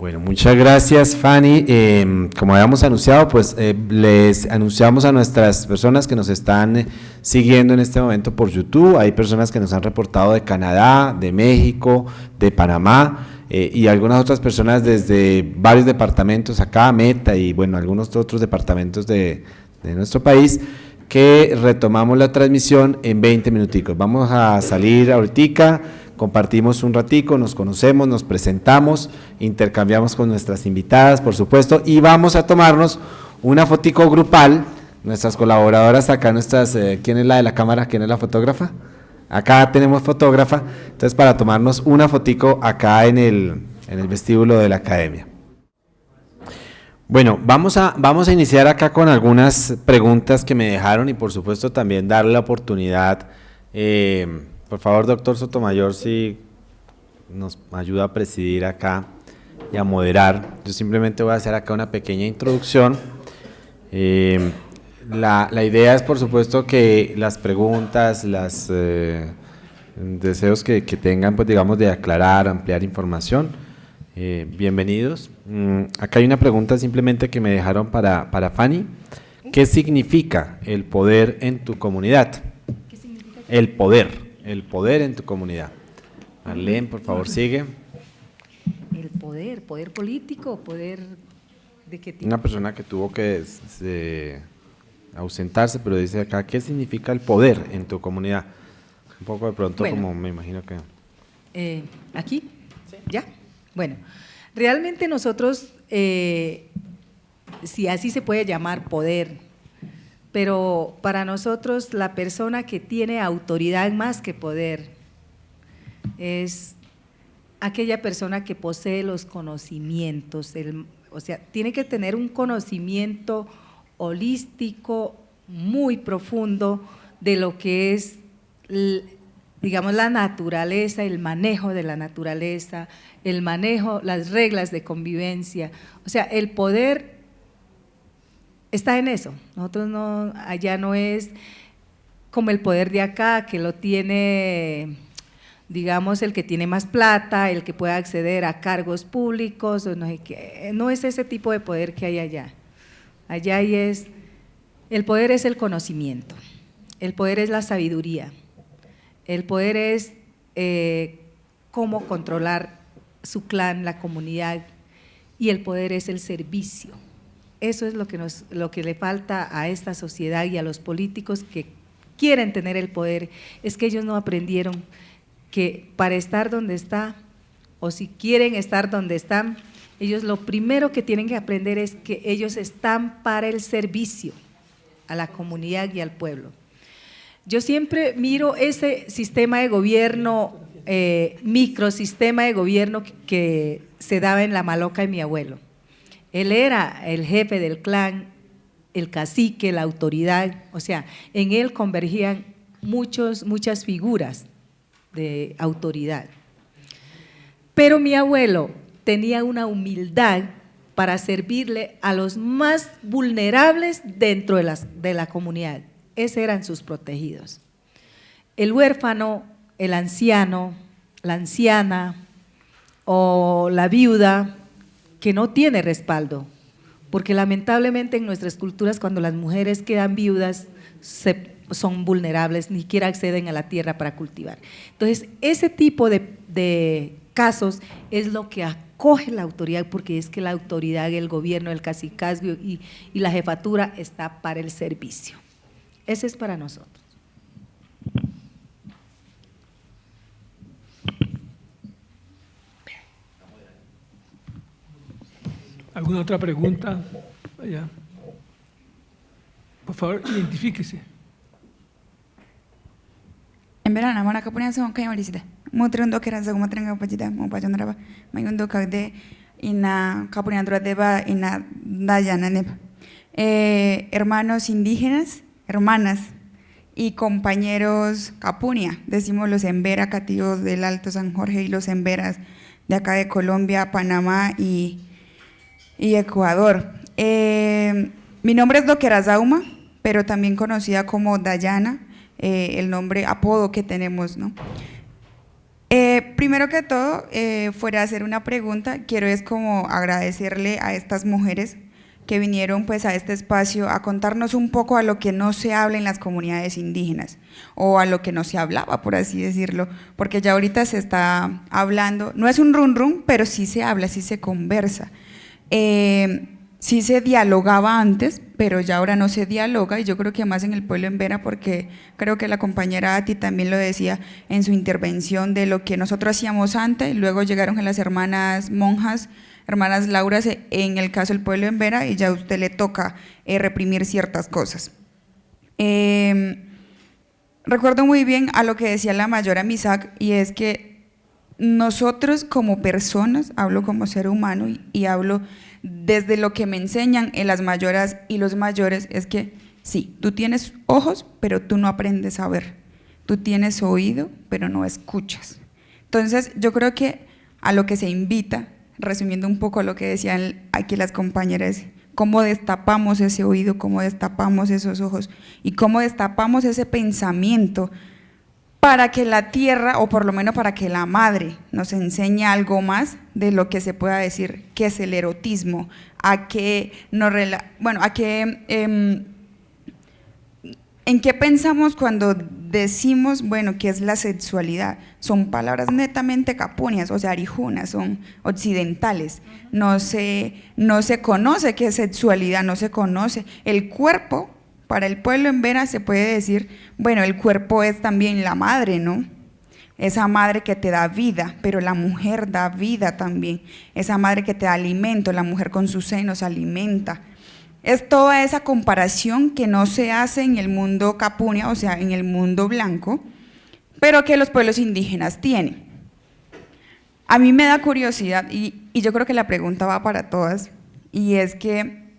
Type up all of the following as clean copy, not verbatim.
Bueno, muchas gracias, Fanny. Como habíamos anunciado, pues les anunciamos a nuestras personas que nos están siguiendo en este momento por YouTube. Hay personas que nos han reportado de Canadá, de México, de Panamá y algunas otras personas desde varios departamentos acá, Meta y bueno, algunos otros departamentos de nuestro país, que retomamos la transmisión en 20 minuticos. Vamos a salir ahorita, compartimos un ratico, nos conocemos, nos presentamos, intercambiamos con nuestras invitadas, por supuesto, y vamos a tomarnos una fotico grupal, nuestras colaboradoras acá, ¿quién es la de la cámara? ¿Quién es la fotógrafa? Acá tenemos fotógrafa, entonces para tomarnos una fotico acá en el vestíbulo de la academia. Bueno, vamos a iniciar acá con algunas preguntas que me dejaron y por supuesto también darle la oportunidad, por favor, doctor Sotomayor, si nos ayuda a presidir acá y a moderar. Yo simplemente voy a hacer acá una pequeña introducción. La idea es, por supuesto, que las preguntas, los deseos que tengan, pues digamos, de aclarar, ampliar información, bienvenidos. Acá hay una pregunta simplemente que me dejaron para Fanny. ¿Qué significa el poder en tu comunidad? ¿Qué significa? El poder en tu comunidad. Marlene, por favor, sigue. El poder político, poder de qué tipo. Una persona que tuvo que ausentarse, pero dice acá, ¿qué significa el poder en tu comunidad? Un poco de pronto, bueno, como me imagino que… ¿Aquí? Sí. ¿Ya? Bueno, realmente nosotros, si así se puede llamar poder, pero para nosotros la persona que tiene autoridad más que poder es aquella persona que posee los conocimientos, o sea, tiene que tener un conocimiento holístico muy profundo de lo que es, digamos, la naturaleza, el manejo de la naturaleza, el manejo, las reglas de convivencia. O sea, el poder está en eso. Nosotros no, allá no es como el poder de acá, que lo tiene, digamos, el que tiene más plata, el que puede acceder a cargos públicos, o no sé qué. No es ese tipo de poder que hay allá. Allá el poder es el conocimiento, el poder es la sabiduría, el poder es cómo controlar su clan, la comunidad, y el poder es el servicio. Eso es lo que le falta a esta sociedad y a los políticos que quieren tener el poder, es que ellos no aprendieron que para estar donde está, o si quieren estar donde están, ellos lo primero que tienen que aprender es que ellos están para el servicio a la comunidad y al pueblo. Yo siempre miro ese sistema de gobierno, microsistema de gobierno que se daba en la maloca de mi abuelo. Él era el jefe del clan, el cacique, la autoridad, o sea, en él convergían muchas figuras de autoridad. Pero mi abuelo tenía una humildad para servirle a los más vulnerables dentro de la comunidad. Esos eran sus protegidos. El huérfano, el anciano, la anciana o la viuda que no tiene respaldo, porque lamentablemente en nuestras culturas cuando las mujeres quedan viudas son vulnerables, ni siquiera acceden a la tierra para cultivar. Entonces, ese tipo de casos es lo que acoge la autoridad, porque es que la autoridad, el gobierno, el cacicazgo y la jefatura está para el servicio. Ese es para nosotros. ¿Alguna otra pregunta? Allá. Por favor, identifíquese. En verano, mana kapunya son kaya malisida. Mutron do kera zagu matren ga pajida, mo pajon raba. Mayundo kagde ina kapunya dura deba ina dayana neba. Hermanos indígenas, hermanas y compañeros capunia, decimos los embera cativos del Alto San Jorge y los emberas de acá de Colombia, Panamá y Ecuador. Mi nombre es Doquera Zauma, pero también conocida como Dayana, el nombre, apodo que tenemos, ¿no? Primero que todo, fuera a hacer una pregunta, quiero es como agradecerle a estas mujeres que vinieron pues a este espacio a contarnos un poco a lo que no se habla en las comunidades indígenas o a lo que no se hablaba, por así decirlo, porque ya ahorita se está hablando, no es un run run, pero sí se habla, sí se conversa. Sí se dialogaba antes, pero ya ahora no se dialoga, y yo creo que más en el pueblo Embera, porque creo que la compañera Ati también lo decía en su intervención de lo que nosotros hacíamos antes, luego llegaron las hermanas monjas, hermanas Lauras, en el caso del pueblo Embera, y ya a usted le toca reprimir ciertas cosas. Recuerdo muy bien a lo que decía la mayora Misak, y es que nosotros como personas, hablo como ser humano y hablo desde lo que me enseñan en las mayoras y los mayores, es que sí, tú tienes ojos, pero tú no aprendes a ver, tú tienes oído, pero no escuchas. Entonces, yo creo que a lo que se invita, resumiendo un poco lo que decían aquí las compañeras, cómo destapamos ese oído, cómo destapamos esos ojos y cómo destapamos ese pensamiento para que la tierra, o por lo menos para que la madre nos enseñe algo más de lo que se pueda decir que es el erotismo, a qué bueno, a qué, en qué pensamos cuando decimos, bueno, qué es la sexualidad. Son palabras netamente capunias, o sea, arijunas, son occidentales. No se conoce qué es sexualidad, no se conoce. El cuerpo, para el pueblo Embera se puede decir, bueno, el cuerpo es también la madre, ¿no? Esa madre que te da vida, pero la mujer da vida también. Esa madre que te da alimento, la mujer con sus senos alimenta. Es toda esa comparación que no se hace en el mundo capunia, o sea, en el mundo blanco, pero que los pueblos indígenas tienen. A mí me da curiosidad, y yo creo que la pregunta va para todas, y es que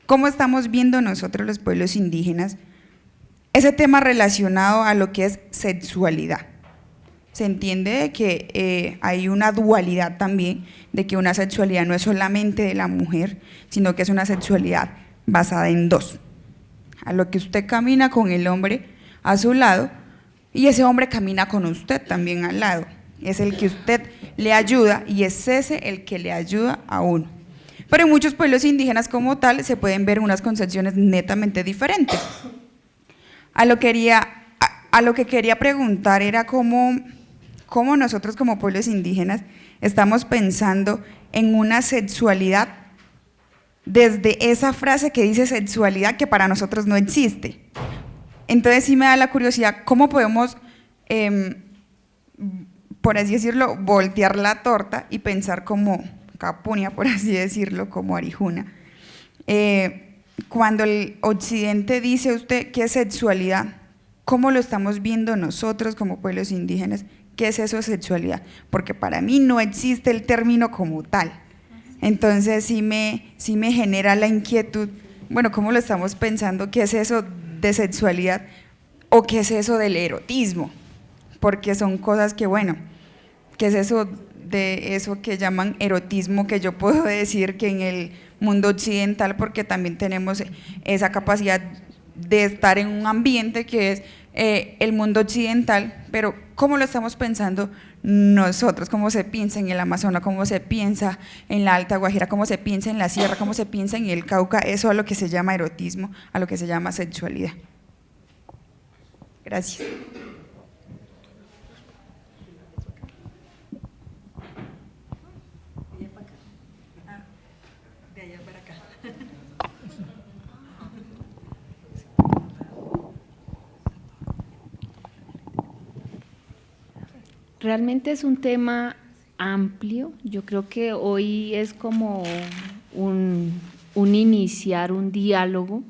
¿cómo estamos viendo nosotros los pueblos indígenas ese tema relacionado a lo que es sexualidad? Se entiende que hay una dualidad también, de que una sexualidad no es solamente de la mujer, sino que es una sexualidad basada en dos. A lo que usted camina con el hombre a su lado y ese hombre camina con usted también al lado. Es el que usted le ayuda y es ese el que le ayuda a uno. Pero en muchos pueblos indígenas como tal se pueden ver unas concepciones netamente diferentes. A lo que quería preguntar era cómo nosotros como pueblos indígenas estamos pensando en una sexualidad desde esa frase que dice sexualidad que para nosotros no existe. Entonces sí me da la curiosidad, ¿cómo podemos, por así decirlo, voltear la torta y pensar como capunia, por así decirlo, como arijuna? Cuando el occidente dice usted qué es sexualidad, ¿cómo lo estamos viendo nosotros como pueblos indígenas? ¿Qué es eso de sexualidad? Porque para mí no existe el término como tal. Entonces sí me genera la inquietud, bueno, ¿cómo lo estamos pensando? ¿Qué es eso de sexualidad? ¿O qué es eso del erotismo? Porque son cosas que, bueno, ¿qué es eso de eso que llaman erotismo? Que yo puedo decir que en el mundo occidental, porque también tenemos esa capacidad de estar en un ambiente que es el mundo occidental, pero ¿cómo lo estamos pensando nosotros? ¿Cómo se piensa en el Amazonas? ¿Cómo se piensa en la Alta Guajira? ¿Cómo se piensa en la Sierra? ¿Cómo se piensa en el Cauca? Eso a lo que se llama erotismo, a lo que se llama sexualidad. Gracias. Realmente es un tema amplio. Yo creo que hoy es como un iniciar un diálogo.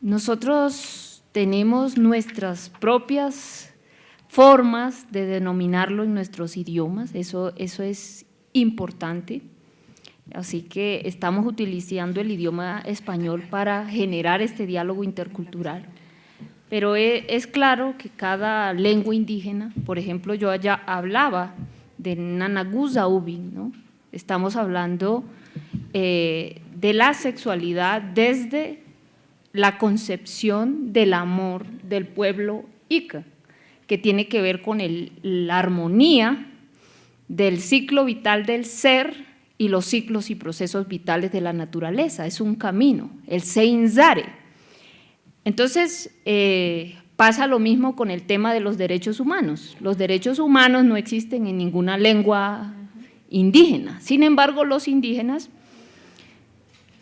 Nosotros tenemos nuestras propias formas de denominarlo en nuestros idiomas, eso es importante. Así que estamos utilizando el idioma español para generar este diálogo intercultural. Pero es claro que cada lengua indígena, por ejemplo, yo allá hablaba de Nanagusa Ubin, ¿no? Estamos hablando de la sexualidad desde la concepción del amor del pueblo Ica, que tiene que ver con la armonía del ciclo vital del ser y los ciclos y procesos vitales de la naturaleza. Es un camino, el Seinzare. Entonces, pasa lo mismo con el tema de los derechos humanos. Los derechos humanos no existen en ninguna lengua indígena. Sin embargo, los indígenas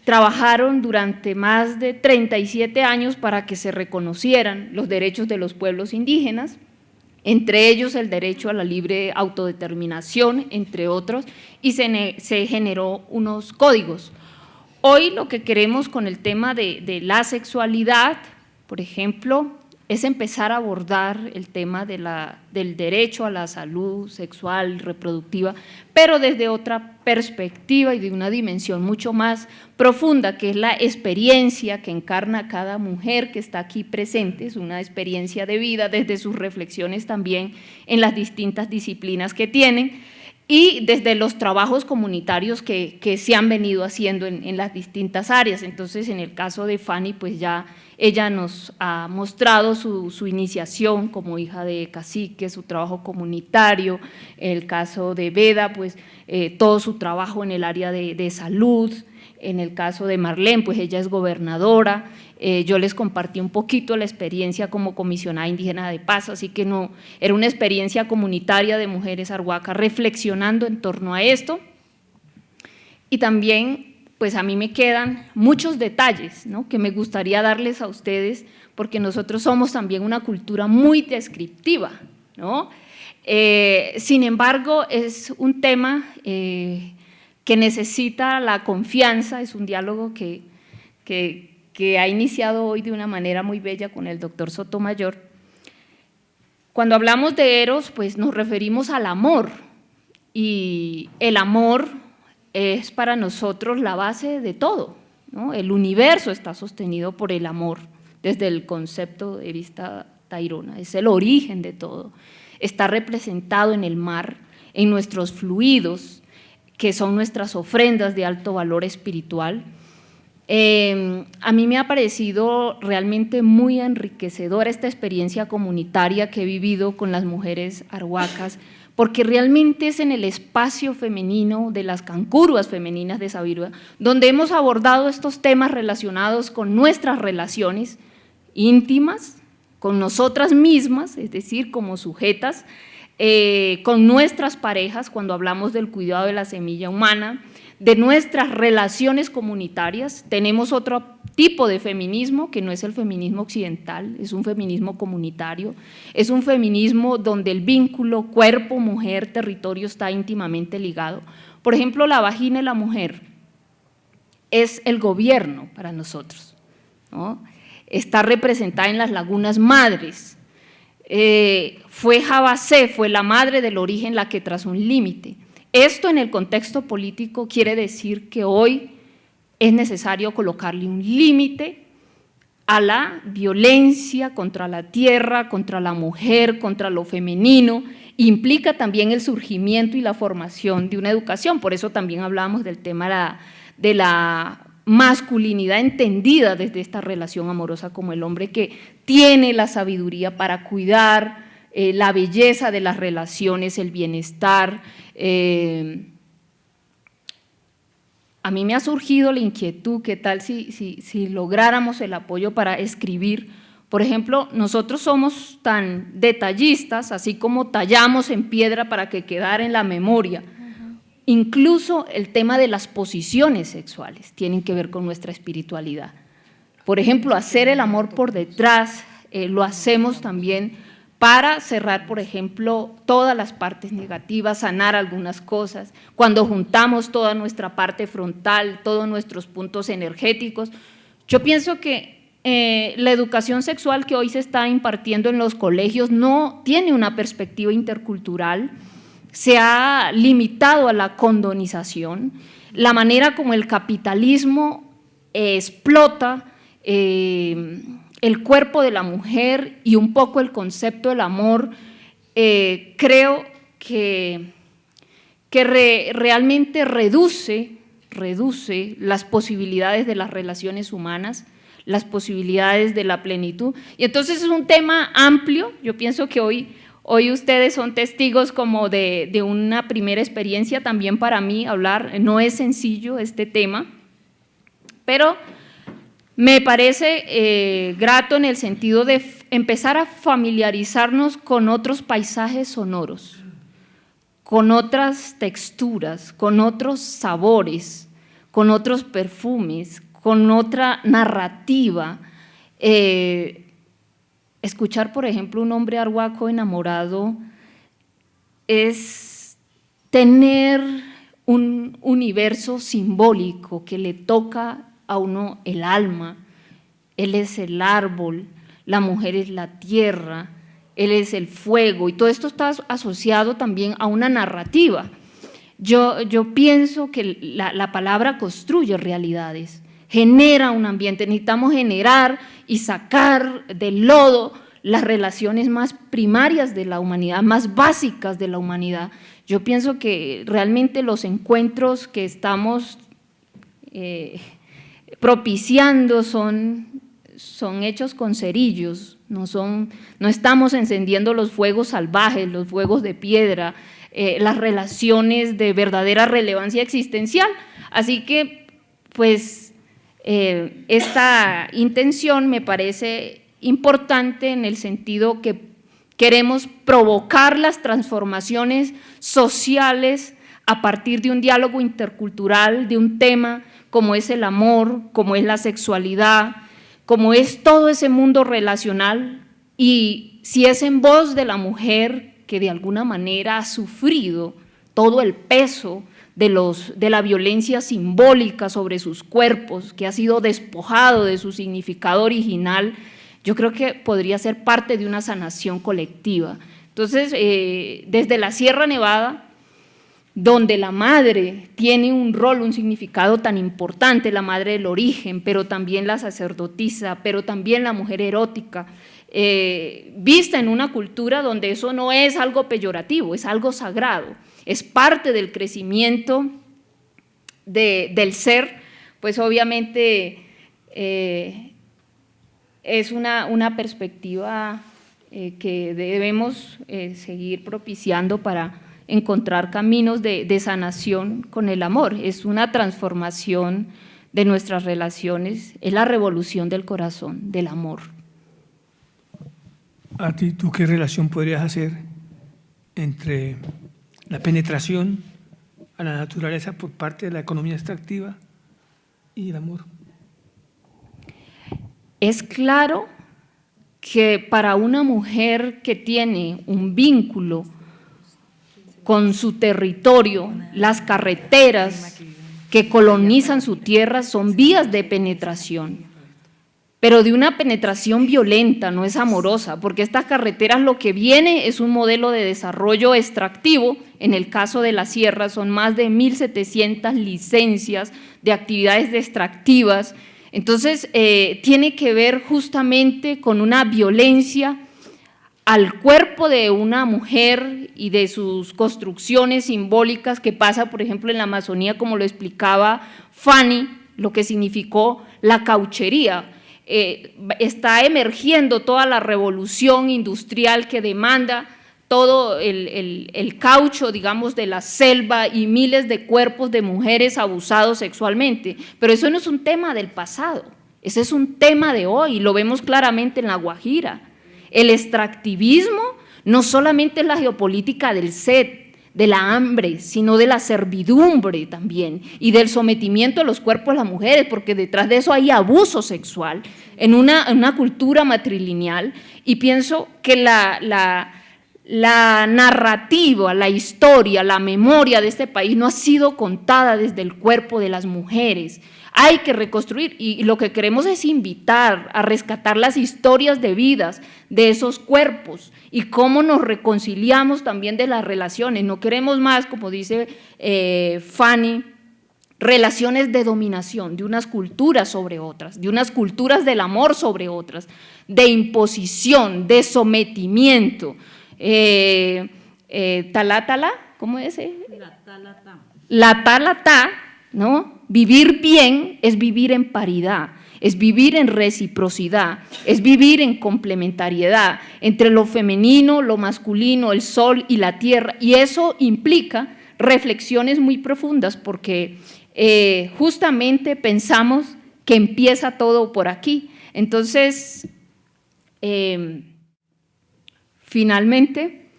trabajaron durante más de 37 años para que se reconocieran los derechos de los pueblos indígenas, entre ellos el derecho a la libre autodeterminación, entre otros, y se generó unos códigos. Hoy lo que queremos con el tema de la sexualidad, por ejemplo, es empezar a abordar el tema del derecho a la salud sexual, reproductiva, pero desde otra perspectiva y de una dimensión mucho más profunda, que es la experiencia que encarna cada mujer que está aquí presente, es una experiencia de vida desde sus reflexiones también en las distintas disciplinas que tienen, y desde los trabajos comunitarios que se han venido haciendo en las distintas áreas. Entonces, en el caso de Fanny, pues ya ella nos ha mostrado su iniciación como hija de cacique, su trabajo comunitario. El caso de Veda, pues todo su trabajo en el área de salud. En el caso de Marlene, pues ella es gobernadora. Yo les compartí un poquito la experiencia como comisionada indígena de paz, así que no, era una experiencia comunitaria de mujeres arhuacas reflexionando en torno a esto. Y también, pues a mí me quedan muchos detalles, ¿no?, que me gustaría darles a ustedes, porque nosotros somos también una cultura muy descriptiva, ¿no? Sin embargo, es un tema que necesita la confianza, es un diálogo que ha iniciado hoy de una manera muy bella con el doctor Sotomayor. Cuando hablamos de Eros, pues nos referimos al amor, y el amor es para nosotros la base de todo, ¿no? El universo está sostenido por el amor, desde el concepto de vista tairona, es el origen de todo, está representado en el mar, en nuestros fluidos, que son nuestras ofrendas de alto valor espiritual. A mí me ha parecido realmente muy enriquecedora esta experiencia comunitaria que he vivido con las mujeres arhuacas, porque realmente es en el espacio femenino de las cancuruas femeninas de Sabiruá donde hemos abordado estos temas relacionados con nuestras relaciones íntimas, con nosotras mismas, es decir, como sujetas, con nuestras parejas, cuando hablamos del cuidado de la semilla humana, de nuestras relaciones comunitarias. Tenemos otro tipo de feminismo que no es el feminismo occidental, es un feminismo comunitario, es un feminismo donde el vínculo cuerpo, mujer, territorio está íntimamente ligado. Por ejemplo, la vagina de la mujer es el gobierno para nosotros, ¿no? Está representada en las lagunas madres. Fue Jabasé, fue la madre del origen la que trazó un límite. Esto en el contexto político quiere decir que hoy es necesario colocarle un límite a la violencia contra la tierra, contra la mujer, contra lo femenino. Implica también el surgimiento y la formación de una educación, por eso también hablábamos del tema de la masculinidad entendida desde esta relación amorosa como el hombre que tiene la sabiduría para cuidar la belleza de las relaciones, el bienestar. A mí me ha surgido la inquietud, ¿qué tal si lográramos el apoyo para escribir? Por ejemplo, nosotros somos tan detallistas, así como tallamos en piedra para que quedara en la memoria. Incluso el tema de las posiciones sexuales tienen que ver con nuestra espiritualidad. Por ejemplo, hacer el amor por detrás, lo hacemos también para cerrar, por ejemplo, todas las partes negativas, sanar algunas cosas. Cuando juntamos toda nuestra parte frontal, todos nuestros puntos energéticos, yo pienso que la educación sexual que hoy se está impartiendo en los colegios no tiene una perspectiva intercultural, se ha limitado a la condonización, la manera como el capitalismo explota el cuerpo de la mujer y un poco el concepto del amor, creo que realmente reduce las posibilidades de las relaciones humanas, las posibilidades de la plenitud. Y entonces es un tema amplio. Yo pienso que hoy ustedes son testigos como de una primera experiencia también para mí hablar. No es sencillo este tema, pero me parece grato en el sentido de empezar a familiarizarnos con otros paisajes sonoros, con otras texturas, con otros sabores, con otros perfumes, con otra narrativa. Escuchar, por ejemplo, un hombre arhuaco enamorado es tener un universo simbólico que le toca a uno el alma. Él es el árbol, la mujer es la tierra, él es el fuego, y todo esto está asociado también a una narrativa. Yo pienso que la palabra construye realidades, genera un ambiente. Necesitamos generar y sacar del lodo las relaciones más primarias de la humanidad, más básicas de la humanidad. Yo pienso que realmente los encuentros que estamos propiciando son hechos con cerillos, no estamos encendiendo los fuegos salvajes, los fuegos de piedra, las relaciones de verdadera relevancia existencial. Así que, pues, esta intención me parece importante en el sentido que queremos provocar las transformaciones sociales a partir de un diálogo intercultural, de un tema como es el amor, como es la sexualidad, como es todo ese mundo relacional, y si es en voz de la mujer que de alguna manera ha sufrido todo el peso de la violencia simbólica sobre sus cuerpos, que ha sido despojado de su significado original, yo creo que podría ser parte de una sanación colectiva. Entonces, desde la Sierra Nevada, donde la madre tiene un rol, un significado tan importante, la madre del origen, pero también la sacerdotisa, pero también la mujer erótica, vista en una cultura donde eso no es algo peyorativo, es algo sagrado, es parte del crecimiento del ser, pues obviamente es una perspectiva que debemos seguir propiciando para encontrar caminos de sanación con el amor. Es una transformación de nuestras relaciones, es la revolución del corazón, del amor. ¿A ti, tú qué relación podrías hacer entre la penetración a la naturaleza por parte de la economía extractiva y el amor? Es claro que para una mujer que tiene un vínculo con su territorio, las carreteras que colonizan su tierra son vías de penetración, pero de una penetración violenta, no es amorosa, porque estas carreteras lo que viene es un modelo de desarrollo extractivo. En el caso de la sierra son más de 1.700 licencias de actividades extractivas. Entonces, tiene que ver justamente con una violencia al cuerpo de una mujer y de sus construcciones simbólicas que pasa, por ejemplo, en la Amazonía, como lo explicaba Fanny, lo que significó la cauchería. Está emergiendo toda la revolución industrial que demanda todo el caucho, digamos, de la selva y miles de cuerpos de mujeres abusados sexualmente. Pero eso no es un tema del pasado, ese es un tema de hoy, lo vemos claramente en La Guajira. El extractivismo no solamente es la geopolítica del sed, de la hambre, sino de la servidumbre también y del sometimiento de los cuerpos a las mujeres, porque detrás de eso hay abuso sexual en una cultura matrilineal. Y pienso que la narrativa, la historia, la memoria de este país no ha sido contada desde el cuerpo de las mujeres. Hay que reconstruir, y lo que queremos es invitar a rescatar las historias de vidas de esos cuerpos y cómo nos reconciliamos también de las relaciones. No queremos más, como dice Fanny, relaciones de dominación de unas culturas sobre otras, de unas culturas del amor sobre otras, de imposición, de sometimiento. Talátala, ¿cómo es? La talatá, ¿no? Vivir bien es vivir en paridad, es vivir en reciprocidad, es vivir en complementariedad entre lo femenino, lo masculino, el sol y la tierra, y eso implica reflexiones muy profundas porque justamente pensamos que empieza todo por aquí. Entonces, finalmente,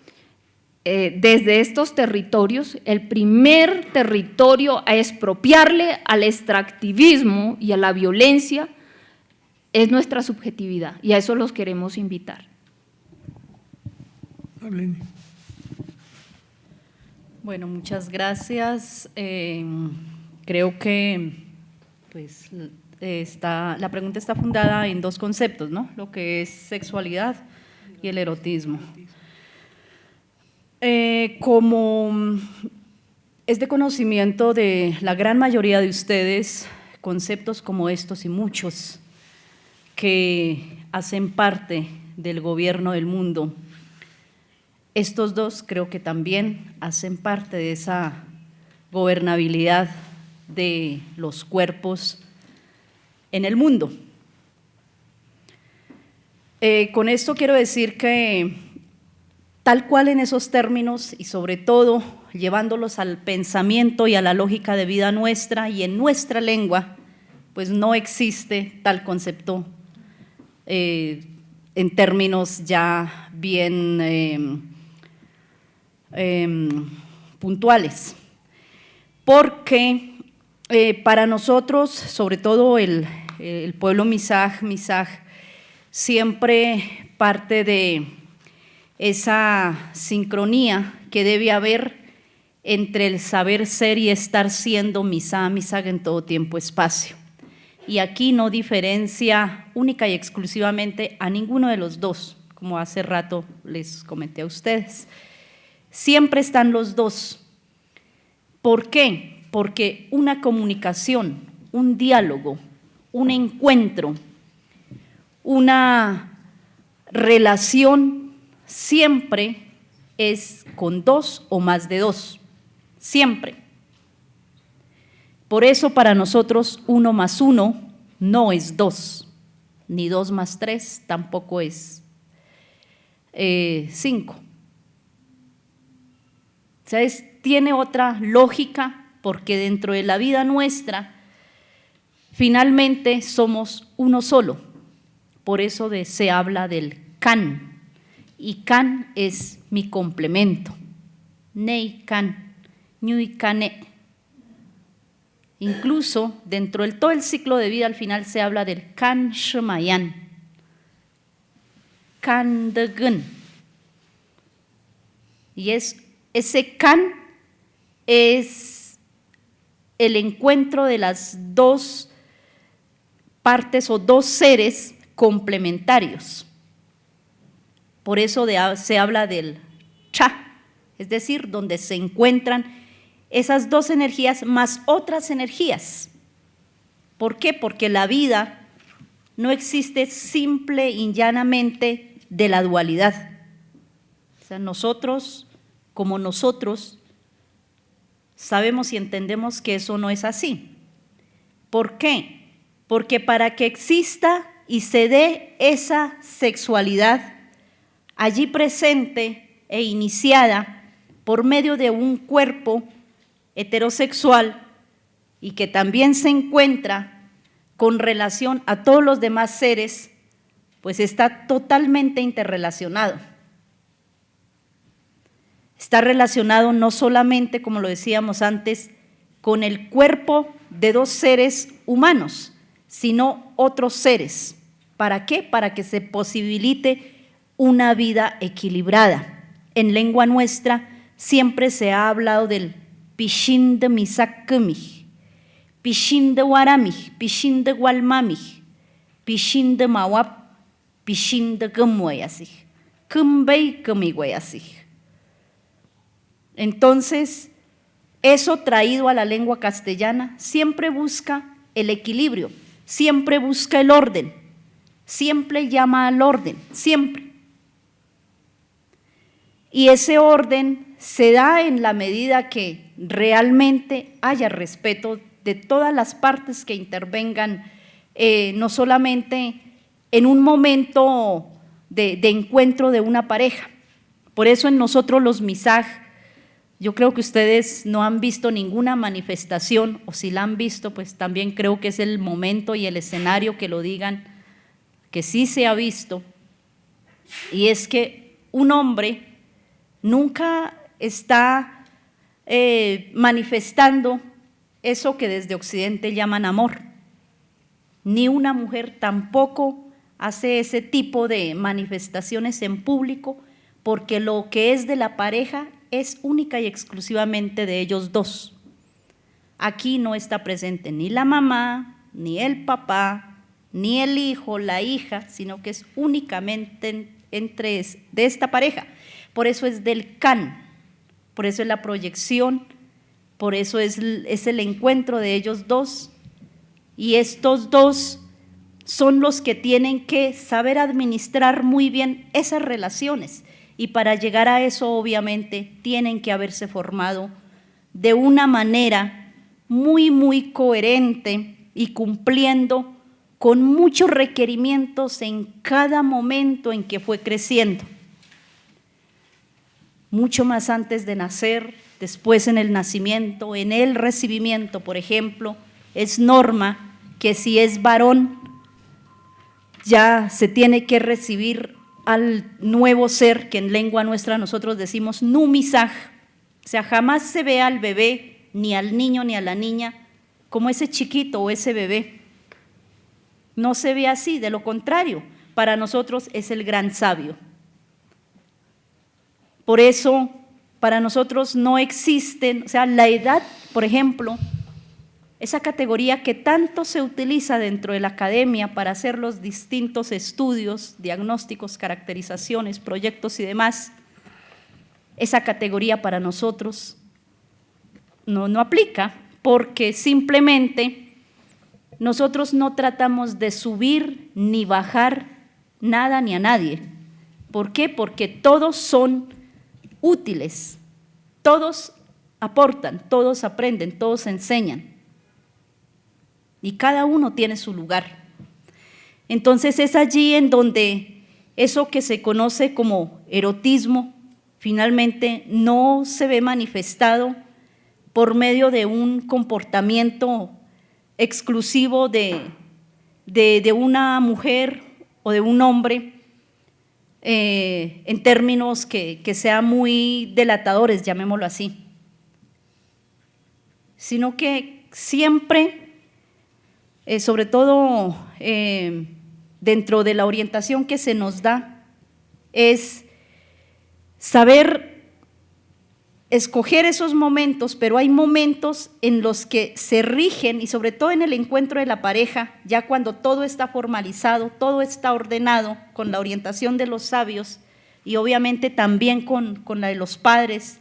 desde estos territorios, el primer territorio a expropiarle al extractivismo y a la violencia es nuestra subjetividad, y a eso los queremos invitar. Marlene. Bueno, muchas gracias. Creo que pues, la pregunta está fundada en dos conceptos, ¿no? Lo que es sexualidad y el erotismo. Como es de conocimiento de la gran mayoría de ustedes, conceptos como estos y muchos que hacen parte del gobierno del mundo, estos dos creo que también hacen parte de esa gobernabilidad de los cuerpos en el mundo. Con esto quiero decir que tal cual en esos términos y sobre todo llevándolos al pensamiento y a la lógica de vida nuestra y en nuestra lengua, pues no existe tal concepto en términos ya bien puntuales, porque para nosotros, sobre todo el pueblo Misaj, siempre parte de esa sincronía que debe haber entre el saber ser y estar siendo Misaj en todo tiempo espacio. Y aquí no diferencia única y exclusivamente a ninguno de los dos, como hace rato les comenté a ustedes. Siempre están los dos. ¿Por qué? Porque una comunicación, un diálogo, un encuentro, una relación siempre es con dos o más de dos, siempre. Por eso para nosotros 1 más 1 no es 2, ni 2 más 3 tampoco es 5. O sea, tiene otra lógica porque dentro de la vida nuestra finalmente somos uno solo. Por eso se habla del can, y can es mi complemento. Nei can, ñui cane. Incluso dentro del todo el ciclo de vida al final se habla del kan shemayan, kan de gun. Y ese kan es el encuentro de las dos partes o dos seres complementarios. Por eso se habla del cha, es decir, donde se encuentran esas dos energías más otras energías. ¿Por qué? Porque la vida no existe simple y llanamente de la dualidad. O sea, nosotros, como nosotros, sabemos y entendemos que eso no es así. ¿Por qué? Porque para que exista y se dé esa sexualidad allí presente e iniciada por medio de un cuerpo heterosexual y que también se encuentra con relación a todos los demás seres, pues está totalmente interrelacionado. Está relacionado no solamente, como lo decíamos antes, con el cuerpo de dos seres humanos, sino otros seres. ¿Para qué? Para que se posibilite una vida equilibrada. En lengua nuestra siempre se ha hablado del pishin de misakmih, pishin de waramih, pishin de walmamih, pishin de mawap, pishin de gumwayasih, kumbei kumigwayasih. Entonces, eso traído a la lengua castellana siempre busca el equilibrio, siempre busca el orden, siempre llama al orden, siempre. Y ese orden se da en la medida que realmente haya respeto de todas las partes que intervengan no solamente en un momento de encuentro de una pareja. Por eso en nosotros los MISAG, yo creo que ustedes no han visto ninguna manifestación, o si la han visto, pues también creo que es el momento y el escenario que lo digan, que sí se ha visto, y es que un hombre nunca está manifestando eso que desde Occidente llaman amor, ni una mujer tampoco hace ese tipo de manifestaciones en público, porque lo que es de la pareja es única y exclusivamente de ellos dos. Aquí no está presente ni la mamá, ni el papá, ni el hijo, la hija, sino que es únicamente de esta pareja. Por eso es del can, por eso es la proyección, por eso es el encuentro de ellos dos, y estos dos son los que tienen que saber administrar muy bien esas relaciones, y para llegar a eso obviamente tienen que haberse formado de una manera muy, muy coherente y cumpliendo con muchos requerimientos en cada momento en que fue creciendo. Mucho más antes de nacer, después en el nacimiento, en el recibimiento, por ejemplo, es norma que si es varón, ya se tiene que recibir al nuevo ser, que en lengua nuestra nosotros decimos numisaj, o sea, jamás se ve al bebé, ni al niño ni a la niña, como ese chiquito o ese bebé. No se ve así, de lo contrario, para nosotros es el gran sabio. Por eso, para nosotros no existen, o sea, la edad, por ejemplo, esa categoría que tanto se utiliza dentro de la academia para hacer los distintos estudios, diagnósticos, caracterizaciones, proyectos y demás, esa categoría para nosotros no aplica, porque simplemente nosotros no tratamos de subir ni bajar nada ni a nadie. ¿Por qué? Porque todos son útiles, todos aportan, todos aprenden, todos enseñan. Y cada uno tiene su lugar. Entonces es allí en donde eso que se conoce como erotismo finalmente no se ve manifestado por medio de un comportamiento exclusivo de una mujer o de un hombre en términos que sean muy delatadores, llamémoslo así, sino que siempre sobre todo dentro de la orientación que se nos da, es saber escoger esos momentos, pero hay momentos en los que se rigen, y sobre todo en el encuentro de la pareja, ya cuando todo está formalizado, todo está ordenado con la orientación de los sabios, y obviamente también con la de los padres,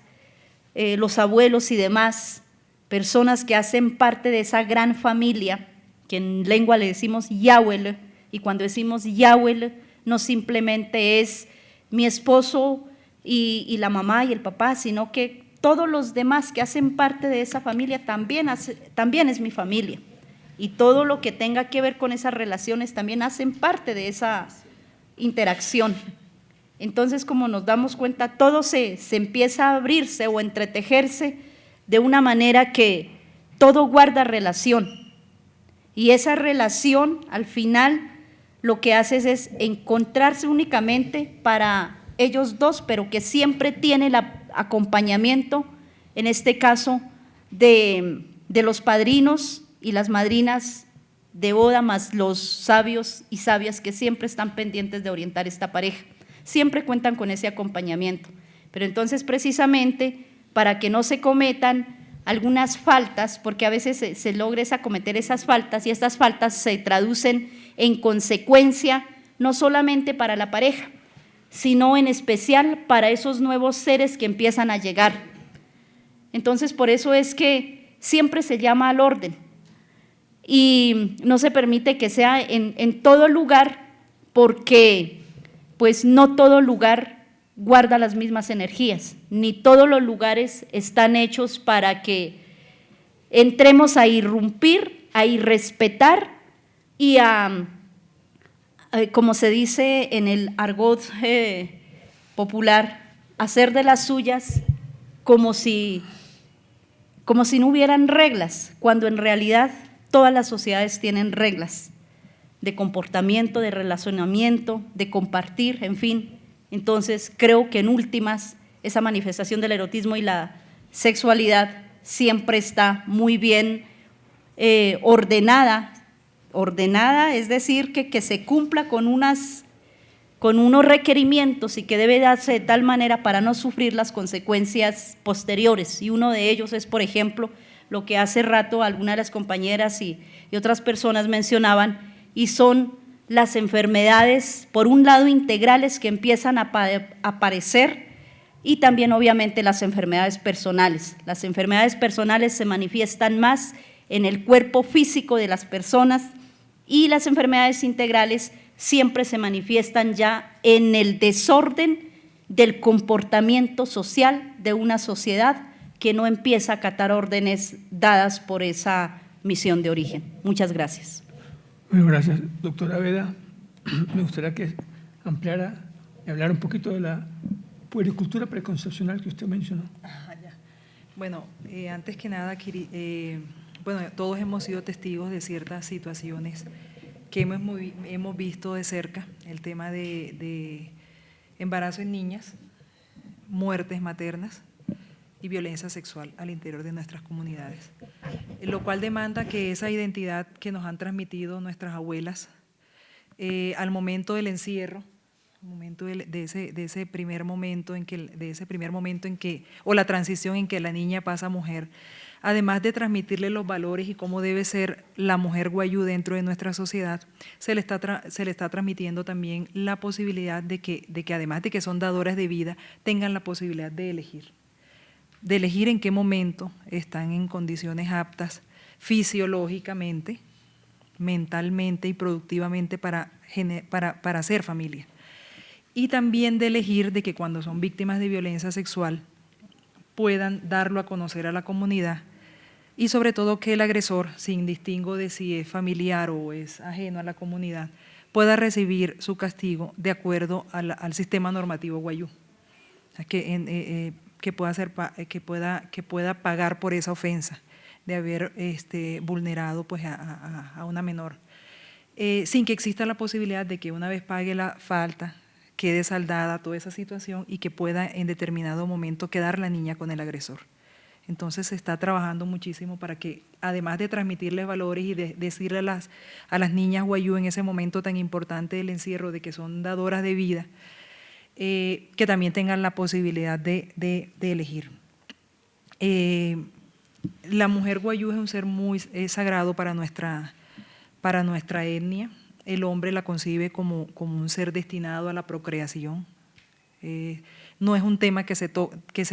los abuelos y demás, personas que hacen parte de esa gran familia, que en lengua le decimos Yahweh, y cuando decimos Yahweh no simplemente es mi esposo y la mamá y el papá, sino que todos los demás que hacen parte de esa familia también es mi familia, y todo lo que tenga que ver con esas relaciones también hacen parte de esa interacción. Entonces, como nos damos cuenta, todo se empieza a abrirse o entretejerse de una manera que todo guarda relación. Y esa relación, al final, lo que hace es encontrarse únicamente para ellos dos, pero que siempre tiene el acompañamiento, en este caso, de los padrinos y las madrinas de boda, más los sabios y sabias que siempre están pendientes de orientar esta pareja. Siempre cuentan con ese acompañamiento. Pero entonces, precisamente, para que no se cometan algunas faltas, porque a veces se logra cometer esas faltas, y estas faltas se traducen en consecuencia no solamente para la pareja, sino en especial para esos nuevos seres que empiezan a llegar. Entonces, por eso es que siempre se llama al orden, y no se permite que sea en todo lugar, porque pues no todo lugar guarda las mismas energías, ni todos los lugares están hechos para que entremos a irrumpir, a irrespetar y como se dice en el argot popular, hacer de las suyas como si no hubieran reglas, cuando en realidad todas las sociedades tienen reglas de comportamiento, de relacionamiento, de compartir, en fin. Entonces, creo que en últimas, esa manifestación del erotismo y la sexualidad siempre está muy bien ordenada, es decir, que se cumpla con unos requerimientos y que debe darse de tal manera para no sufrir las consecuencias posteriores. Y uno de ellos es, por ejemplo, lo que hace rato algunas de las compañeras y otras personas mencionaban, y son las enfermedades, por un lado integrales, que empiezan a aparecer, y también obviamente las enfermedades personales. Las enfermedades personales se manifiestan más en el cuerpo físico de las personas, y las enfermedades integrales siempre se manifiestan ya en el desorden del comportamiento social de una sociedad que no empieza a acatar órdenes dadas por esa misión de origen. Muchas gracias. Bueno, gracias, doctora Veda. Me gustaría que ampliara y hablara un poquito de la puericultura preconcepcional que usted mencionó. Ya. Bueno, antes que nada, bueno, todos hemos sido testigos de ciertas situaciones que hemos visto de cerca, el tema de embarazo en niñas, muertes maternas y violencia sexual al interior de nuestras comunidades, lo cual demanda que esa identidad que nos han transmitido nuestras abuelas al momento del encierro, al momento de ese primer momento en que, o la transición en que la niña pasa a mujer, además de transmitirle los valores y cómo debe ser la mujer guayú dentro de nuestra sociedad, se le está transmitiendo también la posibilidad de que además de que son dadoras de vida, tengan la posibilidad de elegir en qué momento están en condiciones aptas fisiológicamente, mentalmente y productivamente para hacer familia. Y también de elegir de que cuando son víctimas de violencia sexual puedan darlo a conocer a la comunidad, y sobre todo que el agresor, sin distingo de si es familiar o es ajeno a la comunidad, pueda recibir su castigo de acuerdo al sistema normativo guayú, que pueda pagar por esa ofensa de haber vulnerado pues, a una menor, sin que exista la posibilidad de que una vez pague la falta, quede saldada toda esa situación y que pueda en determinado momento quedar la niña con el agresor. Entonces se está trabajando muchísimo para que, además de transmitirles valores y de decirle a las niñas guayú en ese momento tan importante del encierro, de que son dadoras de vida, que también tengan la posibilidad de elegir. La mujer guayú es un ser muy sagrado para nuestra etnia. El hombre la concibe como un ser destinado a la procreación. No es un tema que se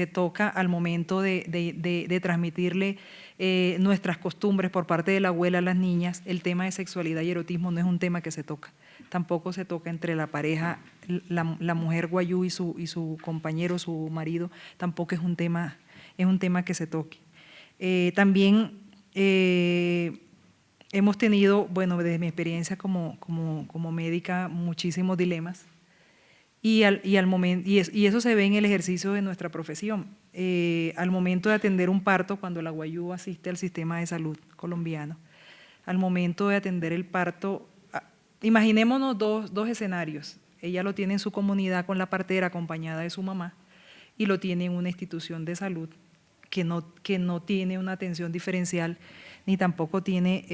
toca al momento de transmitirle nuestras costumbres por parte de la abuela a las niñas. El tema de sexualidad y erotismo no es un tema que se toca. Tampoco se toca entre la pareja, la mujer guayú y su compañero, su marido, tampoco es un tema que se toque. También hemos tenido, bueno, desde mi experiencia como médica, muchísimos dilemas. Y eso se ve en el ejercicio de nuestra profesión. Al momento de atender un parto, cuando la guayú asiste al sistema de salud colombiano, al momento de atender el parto, imaginémonos dos escenarios. Ella lo tiene en su comunidad con la partera acompañada de su mamá, y lo tiene en una institución de salud que no tiene una atención diferencial, ni tampoco tiene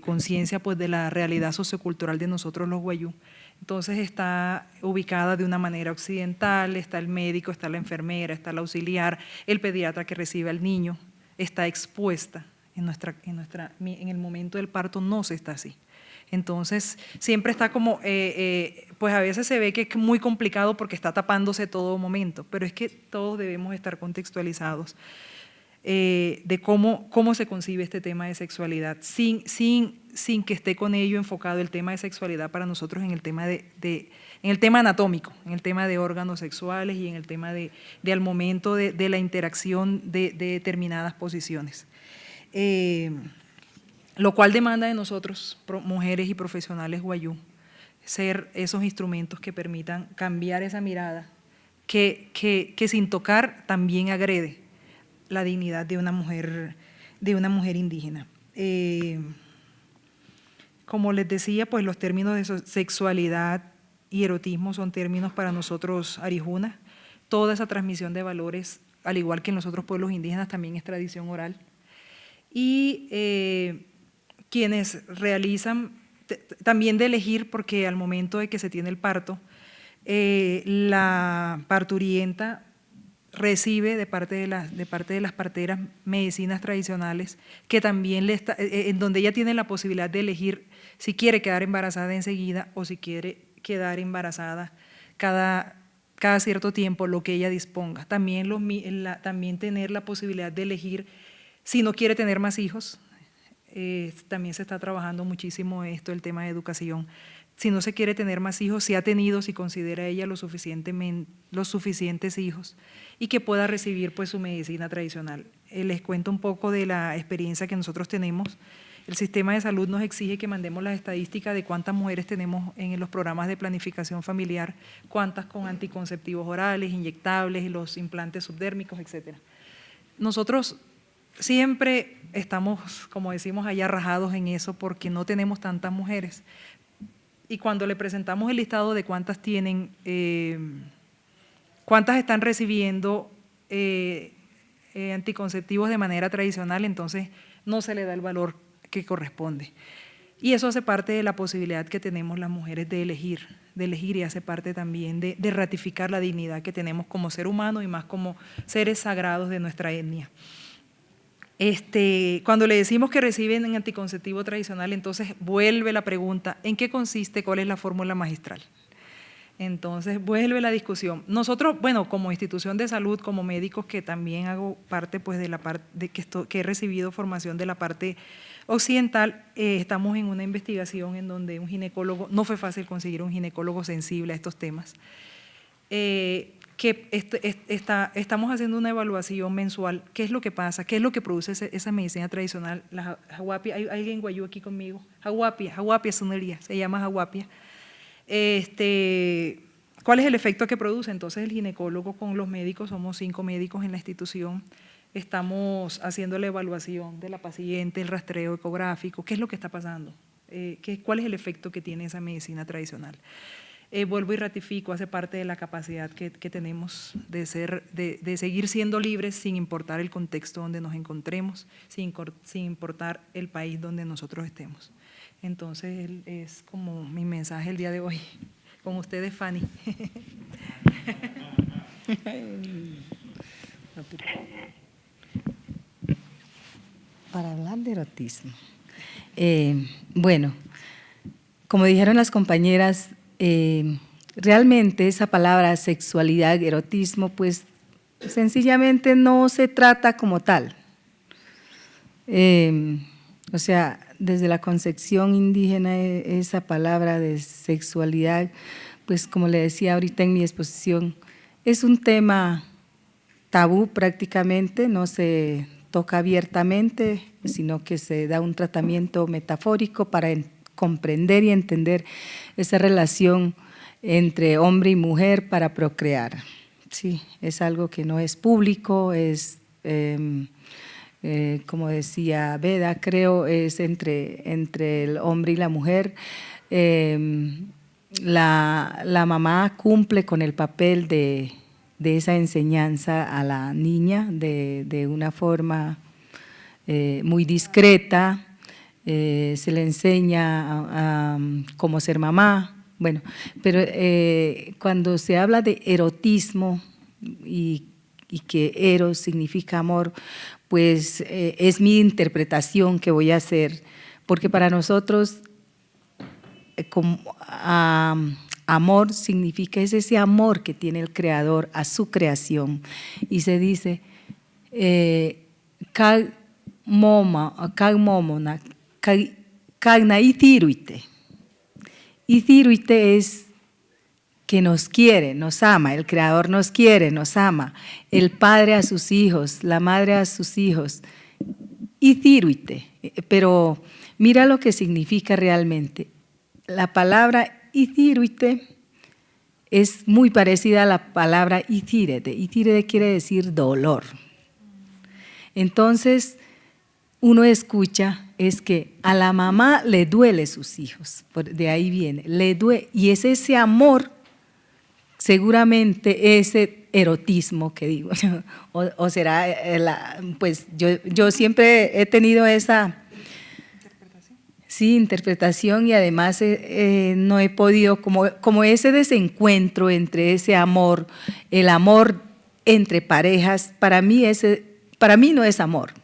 conciencia pues, de la realidad sociocultural de nosotros los guayú. Entonces está ubicada de una manera occidental, está el médico, está la enfermera, está el auxiliar, el pediatra que recibe al niño, está expuesta. En el momento del parto no se está así. Entonces siempre está como, pues a veces se ve que es muy complicado porque está tapándose todo momento, pero es que todos debemos estar contextualizados de cómo se concibe este tema de sexualidad, sin que esté con ello enfocado el tema de sexualidad para nosotros en el tema en el tema anatómico, en el tema de órganos sexuales y en el tema de al momento de la interacción de determinadas posiciones. lo cual demanda de nosotros, mujeres y profesionales guayú, ser esos instrumentos que permitan cambiar esa mirada, que sin tocar también agrede la dignidad de una mujer indígena. Como les decía, pues los términos de sexualidad y erotismo son términos para nosotros arijunas. Toda esa transmisión de valores, al igual que en los otros pueblos indígenas, también es tradición oral. Y quienes realizan, también de elegir, porque al momento de que se tiene el parto, la parturienta recibe de parte de las parteras medicinas tradicionales, que también en donde ella tiene la posibilidad de elegir si quiere quedar embarazada enseguida o si quiere quedar embarazada cada cierto tiempo, lo que ella disponga. También tener la posibilidad de elegir si no quiere tener más hijos. También se está trabajando muchísimo esto, el tema de educación. Si no se quiere tener más hijos, si ha tenido, si considera ella los suficientes hijos, y que pueda recibir pues su medicina tradicional. Les cuento un poco de la experiencia que nosotros tenemos. El sistema de salud nos exige que mandemos las estadísticas de cuántas mujeres tenemos en los programas de planificación familiar, cuántas con anticonceptivos orales, inyectables, los implantes subdérmicos, etc. Nosotros siempre estamos, como decimos allá, rajados en eso porque no tenemos tantas mujeres. Y cuando le presentamos el listado de cuántas tienen, cuántas están recibiendo anticonceptivos de manera tradicional, entonces no se le da el valor que corresponde. Y eso hace parte de la posibilidad que tenemos las mujeres de elegir y hace parte también de ratificar la dignidad que tenemos como ser humano y más como seres sagrados de nuestra etnia. Cuando le decimos que reciben en anticonceptivo tradicional, entonces vuelve la pregunta, ¿en qué consiste? ¿Cuál es la fórmula magistral? Entonces vuelve la discusión. Nosotros, bueno, como institución de salud, como médicos, que también hago parte pues de la parte que he recibido formación de la parte occidental, estamos en una investigación en donde un ginecólogo, no fue fácil conseguir un ginecólogo sensible a estos temas, estamos haciendo una evaluación mensual. ¿Qué es lo que pasa? ¿Qué es lo que produce esa medicina tradicional? La jawapia, ¿hay alguien guayú aquí conmigo? Jawapia sonería, se llama jawapia. ¿Cuál es el efecto que produce? Entonces el ginecólogo con los médicos, somos 5 médicos en la institución, estamos haciendo la evaluación de la paciente, el rastreo ecográfico, ¿qué es lo que está pasando? ¿Cuál es el efecto que tiene esa medicina tradicional? Vuelvo y ratifico, hace parte de la capacidad que tenemos de seguir siendo libres sin importar el contexto donde nos encontremos, sin importar el país donde nosotros estemos. Entonces, es como mi mensaje el día de hoy. Con ustedes, Fanny. Para hablar de erotismo. Bueno, como dijeron las compañeras, realmente esa palabra sexualidad, erotismo, pues sencillamente no se trata como tal. O sea, desde la concepción indígena, esa palabra de sexualidad, pues como le decía ahorita en mi exposición, es un tema tabú prácticamente, no se toca abiertamente, sino que se da un tratamiento metafórico para comprender y entender esa relación entre hombre y mujer para procrear. Sí, es algo que no es público, es, como decía Veda, creo, es entre el hombre y la mujer. La mamá cumple con el papel de esa enseñanza a la niña de una forma muy discreta. Se le enseña a cómo ser mamá, bueno, pero cuando se habla de erotismo y que eros significa amor, pues es mi interpretación que voy a hacer, porque para nosotros amor significa, es ese amor que tiene el Creador a su creación, y se dice kag momona kagna itiruite. Itiruite es que nos quiere, nos ama, el Creador nos quiere, nos ama, el padre a sus hijos, la madre a sus hijos. Itiruite, pero Mira lo que significa realmente. La palabra itiruite es muy parecida a la palabra itirete. Itirete quiere decir dolor. Entonces, uno escucha es que a la mamá le duele sus hijos, de ahí viene, le duele, y es ese amor, seguramente ese erotismo que digo, o será, pues yo siempre he tenido esa interpretación y además no he podido, como ese desencuentro entre ese amor, el amor entre parejas, para mí no es amor.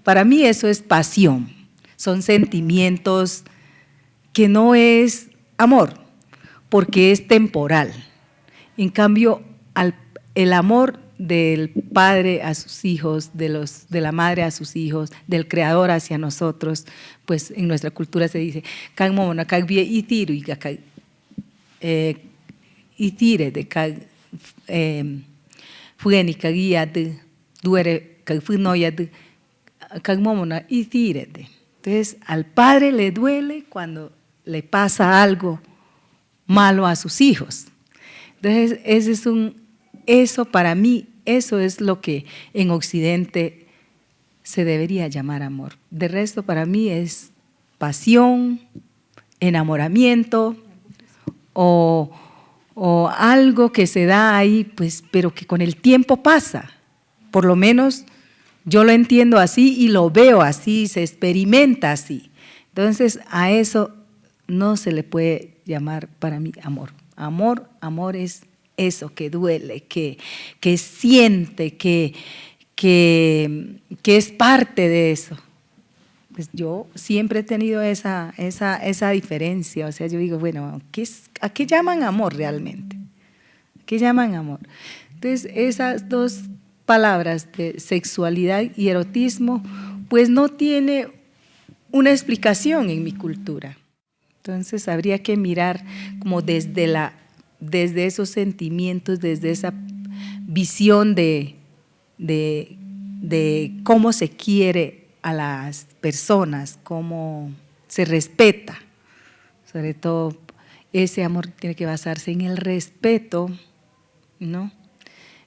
Para mí eso es pasión, son sentimientos que no es amor, porque es temporal. En cambio, el amor del padre a sus hijos, de la madre a sus hijos, del creador hacia nosotros, pues en nuestra cultura se dice, itire de fuenica guía de duere entonces, al padre le duele cuando le pasa algo malo a sus hijos. Entonces, eso para mí, eso es lo que en Occidente se debería llamar amor. De resto, para mí es pasión, enamoramiento o algo que se da ahí, pues, pero que con el tiempo pasa. Por lo menos yo lo entiendo así y lo veo así, se experimenta así. Entonces, a eso no se le puede llamar para mí amor. Amor es eso que duele, que siente, que es parte de eso. Pues yo siempre he tenido esa diferencia, o sea, yo digo, bueno, ¿a qué llaman amor realmente? ¿Qué llaman amor? Entonces, esas dos palabras de sexualidad y erotismo, pues no tiene una explicación en mi cultura. Entonces habría que mirar como desde esos sentimientos, desde esa visión de cómo se quiere a las personas, cómo se respeta. Sobre todo, ese amor tiene que basarse en el respeto, ¿no?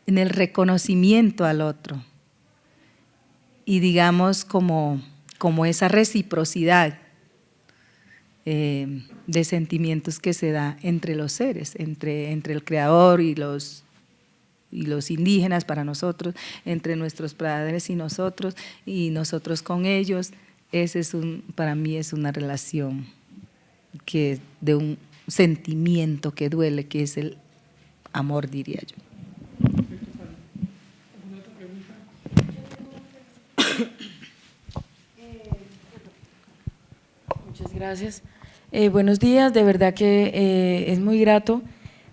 En el reconocimiento al otro y digamos como esa reciprocidad de sentimientos que se da entre los seres, entre el creador y los indígenas para nosotros, entre nuestros padres y nosotros con ellos. Para mí es una relación que de un sentimiento que duele, que es el amor, diría yo. Muchas gracias. Buenos días, de verdad que es muy grato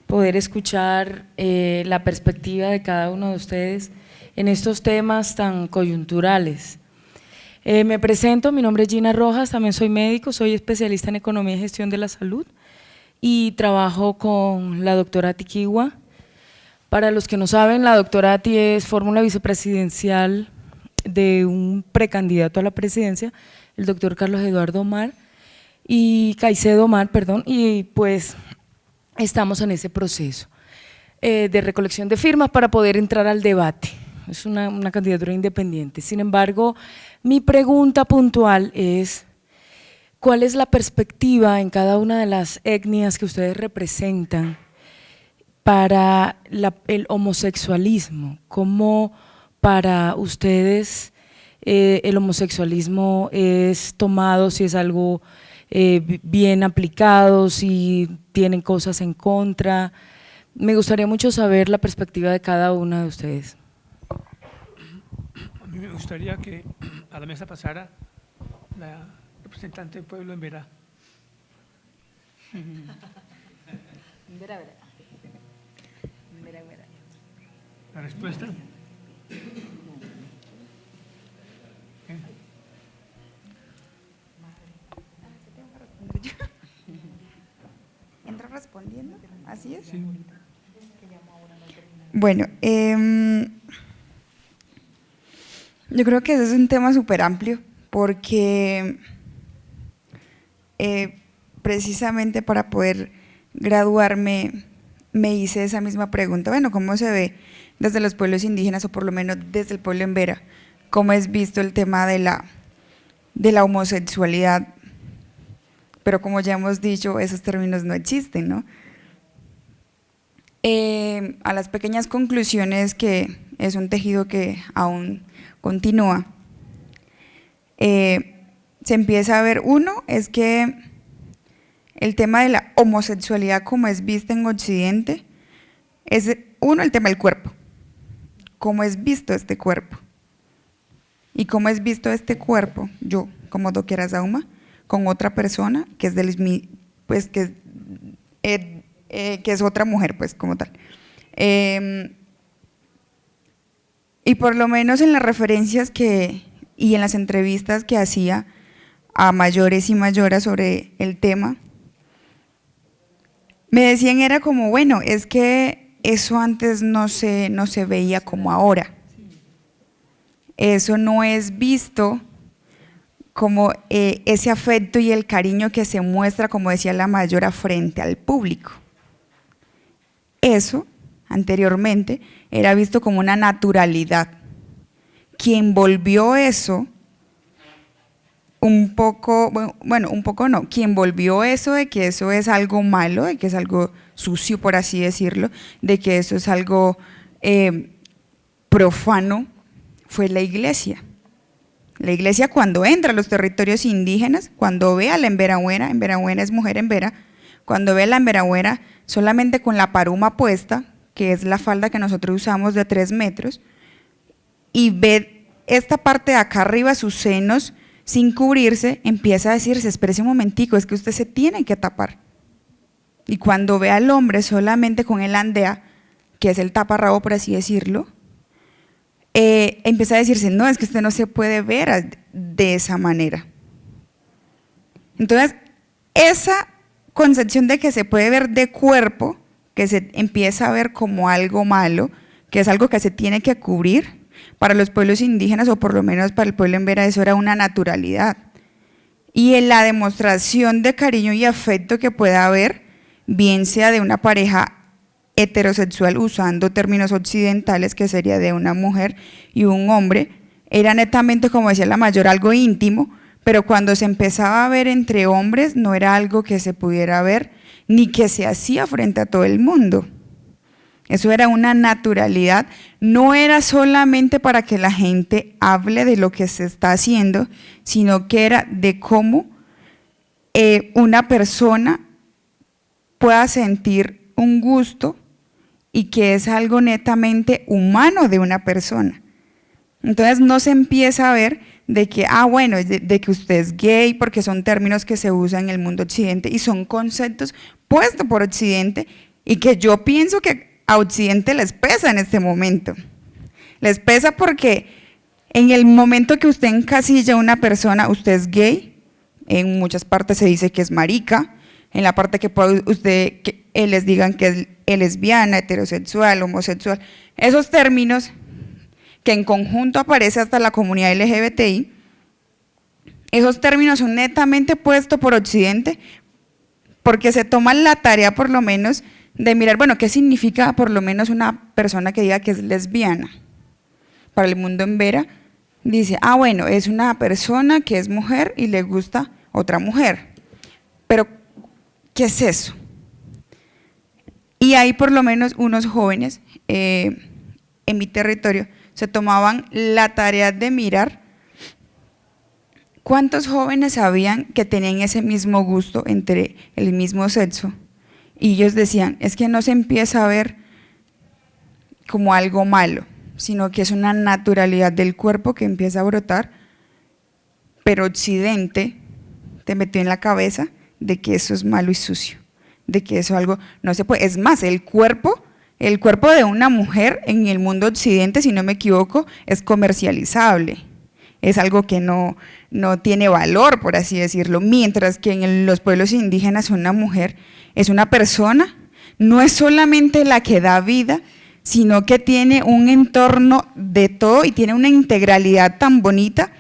poder escuchar la perspectiva de cada uno de ustedes en estos temas tan coyunturales. Me presento, mi nombre es Gina Rojas, también soy médico, soy especialista en economía y gestión de la salud y trabajo con la doctora Tiquigua. Para los que no saben, la doctora Ati es fórmula vicepresidencial de un precandidato a la presidencia, el doctor Carlos Eduardo Omar, y Caicedo Omar, perdón, y pues estamos en ese proceso de recolección de firmas para poder entrar al debate. Es una candidatura independiente. Sin embargo, mi pregunta puntual es, ¿cuál es la perspectiva en cada una de las etnias que ustedes representan para el homosexualismo? ¿Cómo para ustedes el homosexualismo es tomado, si es algo bien aplicado, si tienen cosas en contra? Me gustaría mucho saber la perspectiva de cada una de ustedes. A mí me gustaría que a la mesa pasara la representante del pueblo en Verá. Verá. ¿La respuesta? ¿Entro respondiendo? ¿Así es? Sí. Bueno, yo creo que ese es un tema súper amplio porque precisamente para poder graduarme me hice esa misma pregunta. Bueno, ¿cómo se ve desde los pueblos indígenas, o por lo menos desde el pueblo embera, cómo es visto el tema de la homosexualidad? Pero como ya hemos dicho, esos términos no existen, ¿no? A las pequeñas conclusiones, que es un tejido que aún continúa, se empieza a ver, uno, es que el tema de la homosexualidad como es vista en Occidente, es uno, el tema del cuerpo, cómo es visto este cuerpo, y cómo es visto este cuerpo, yo como doquiera Zauma, con otra persona que es pues que es otra mujer, pues como tal. Y por lo menos en las referencias y en las entrevistas que hacía a mayores y mayoras sobre el tema, me decían, era como, bueno, es que eso antes no se veía como ahora. Eso no es visto como ese afecto y el cariño que se muestra, como decía la mayora, frente al público. Eso, anteriormente, era visto como una naturalidad. Quien volvió eso, un poco no, quien volvió eso de que eso es algo malo, de que es algo sucio, por así decirlo, de que eso es algo profano, fue la iglesia. La iglesia, cuando entra a los territorios indígenas, cuando ve a la emberagüera es mujer embera, cuando ve a la emberagüera solamente con la paruma puesta, que es la falda que nosotros usamos de 3 metros, y ve esta parte de acá arriba, sus senos, sin cubrirse, empieza a decirse, espérese un momentico, es que usted se tiene que tapar. Y cuando ve al hombre solamente con el andea, que es el taparrabo, por así decirlo, empieza a decirse, no, es que usted no se puede ver de esa manera. Entonces, esa concepción de que se puede ver de cuerpo, que se empieza a ver como algo malo, que es algo que se tiene que cubrir, para los pueblos indígenas, o por lo menos para el pueblo embera, eso era una naturalidad. Y en la demostración de cariño y afecto que pueda haber, bien sea de una pareja heterosexual, usando términos occidentales, que sería de una mujer y un hombre, era netamente, como decía la mayor, algo íntimo, pero cuando se empezaba a ver entre hombres, no era algo que se pudiera ver, ni que se hacía frente a todo el mundo. Eso era una naturalidad, no era solamente para que la gente hable de lo que se está haciendo, sino que era de cómo una persona pueda sentir un gusto y que es algo netamente humano de una persona. Entonces no se empieza a ver de que, bueno, de que usted es gay, porque son términos que se usan en el mundo occidente y son conceptos puestos por Occidente, y que yo pienso que a Occidente les pesa en este momento. Les pesa porque en el momento que usted encasilla a una persona, usted es gay, en muchas partes se dice que es marica, en la parte que puede usted, que les digan que es lesbiana, heterosexual, homosexual, esos términos que en conjunto aparece hasta la comunidad LGBTI, esos términos son netamente puestos por Occidente, porque se toman la tarea por lo menos de mirar, bueno, ¿qué significa por lo menos una persona que diga que es lesbiana? Para el mundo embera, dice, bueno, es una persona que es mujer y le gusta otra mujer. Pero, ¿qué es eso? Y hay por lo menos unos jóvenes en mi territorio se tomaban la tarea de mirar cuántos jóvenes sabían que tenían ese mismo gusto entre el mismo sexo. Y ellos decían, es que no se empieza a ver como algo malo, sino que es una naturalidad del cuerpo que empieza a brotar, pero Occidente te metió en la cabeza de que eso es malo y sucio, de que eso algo no se puede. Es más, el cuerpo de una mujer en el mundo Occidente, si no me equivoco, es comercializable, es algo que no tiene valor, por así decirlo, mientras que en los pueblos indígenas una mujer es una persona, no es solamente la que da vida, sino que tiene un entorno de todo y tiene una integralidad tan bonita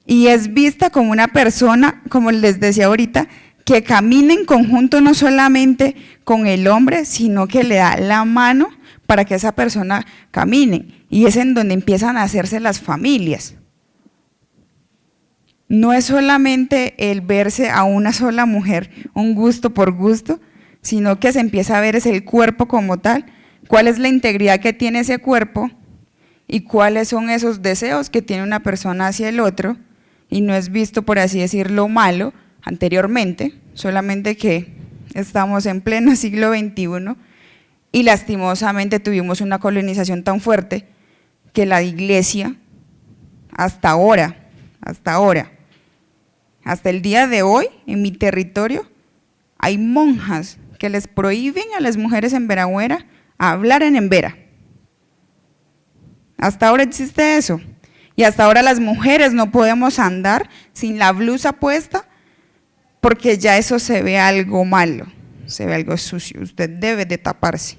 y es vista como una persona, como les decía ahorita, que camina en conjunto no solamente con el hombre, sino que le da la mano para que esa persona camine. Y es en donde empiezan a hacerse las familias. No es solamente el verse a una sola mujer, un gusto por gusto, sino que se empieza a ver es el cuerpo como tal, cuál es la integridad que tiene ese cuerpo y cuáles son esos deseos que tiene una persona hacia el otro, y no es visto, por así decirlo, malo anteriormente, solamente que estamos en pleno siglo XXI y lastimosamente tuvimos una colonización tan fuerte que la iglesia hasta ahora, hasta el día de hoy, en mi territorio, hay monjas que les prohíben a las mujeres en Veragüera hablar en embera. Hasta ahora existe eso. Y hasta ahora las mujeres no podemos andar sin la blusa puesta porque ya eso se ve algo malo, se ve algo sucio. Usted debe de taparse.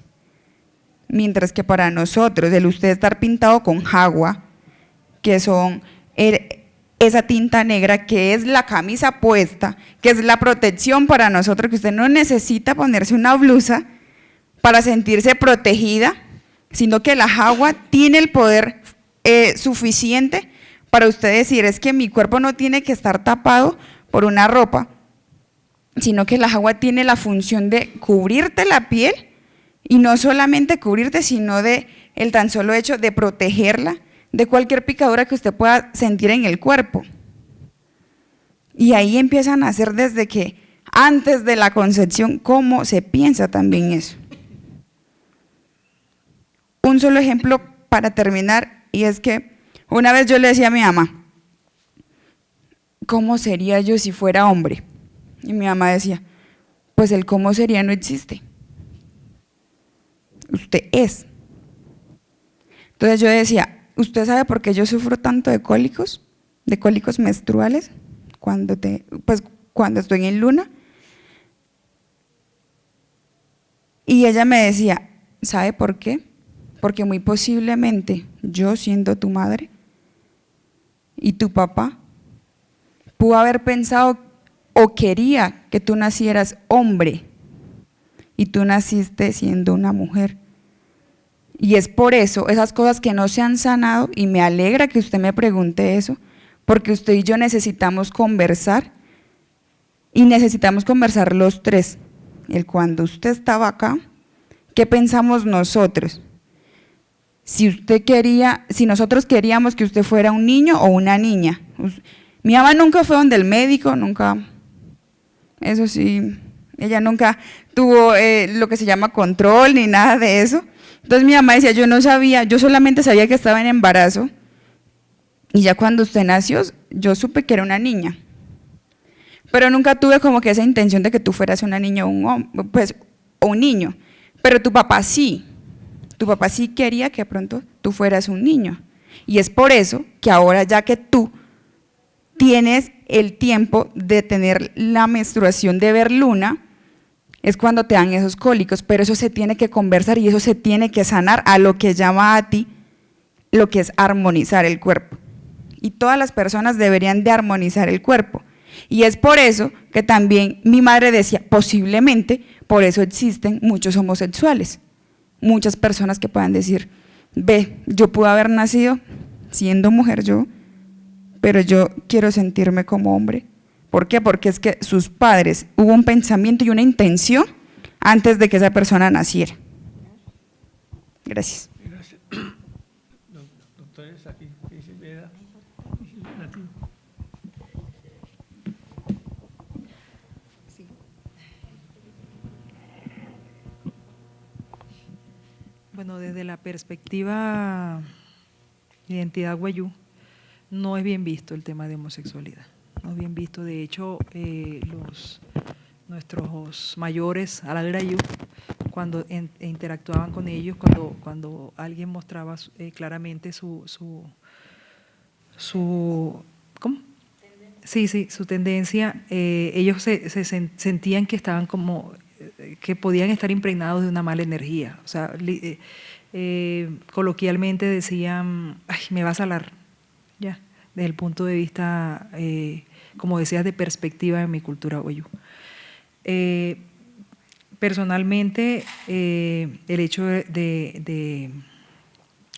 Mientras que para nosotros, el usted estar pintado con jagua, que son esa tinta negra, que es la camisa puesta, que es la protección para nosotros, que usted no necesita ponerse una blusa para sentirse protegida, sino que la jagua tiene el poder suficiente para usted decir, es que mi cuerpo no tiene que estar tapado por una ropa, sino que la jagua tiene la función de cubrirte la piel, y no solamente cubrirte, sino de el tan solo hecho de protegerla de cualquier picadura que usted pueda sentir en el cuerpo. Y ahí empiezan a hacer desde que antes de la concepción, cómo se piensa también eso. Un solo ejemplo para terminar, y es que una vez yo le decía a mi mamá, ¿cómo sería yo si fuera hombre? Y mi mamá decía, pues el cómo sería no existe. Usted es. Entonces yo decía, ¿usted sabe por qué yo sufro tanto de cólicos menstruales cuando estoy en luna? Y ella me decía, ¿sabe por qué? Porque muy posiblemente yo, siendo tu madre y tu papá, pudo haber pensado o quería que tú nacieras hombre y tú naciste siendo una mujer. Y es por eso, esas cosas que no se han sanado, y me alegra que usted me pregunte eso, porque usted y yo necesitamos conversar, y necesitamos conversar los tres. El cuando usted estaba acá, ¿qué pensamos nosotros? Si nosotros queríamos que usted fuera un niño o una niña. Mi mamá nunca fue donde el médico, nunca, eso sí, ella nunca tuvo lo que se llama control ni nada de eso. Entonces mi mamá decía, yo no sabía, yo solamente sabía que estaba en embarazo, y ya cuando usted nació, yo supe que era una niña, pero nunca tuve como que esa intención de que tú fueras una niña o un niño, pero tu papá sí quería que pronto tú fueras un niño, y es por eso que ahora, ya que tú tienes el tiempo de tener la menstruación, de ver luna, es cuando te dan esos cólicos, pero eso se tiene que conversar y eso se tiene que sanar a lo que llama a ti, lo que es armonizar el cuerpo. Y todas las personas deberían de armonizar el cuerpo. Y es por eso que también mi madre decía, posiblemente por eso existen muchos homosexuales, muchas personas que puedan decir, ve, yo pude haber nacido siendo mujer yo, pero yo quiero sentirme como hombre. ¿Por qué? Porque es que sus padres, hubo un pensamiento y una intención antes de que esa persona naciera. Gracias. Gracias. Doctores, aquí, ¿qué dice Veda? Sí. Bueno, desde la perspectiva de identidad wayú, no es bien visto el tema de homosexualidad. No es bien visto, de hecho, nuestros mayores, Alagrayu, cuando interactuaban con ellos, cuando alguien mostraba claramente su ¿cómo? Sí, su tendencia, ellos se sentían que estaban como, que podían estar impregnados de una mala energía. O sea, coloquialmente decían, ay, me va a salar, ya. desde el punto de vista, como decías, de perspectiva de mi cultura wayú. Personalmente, el hecho de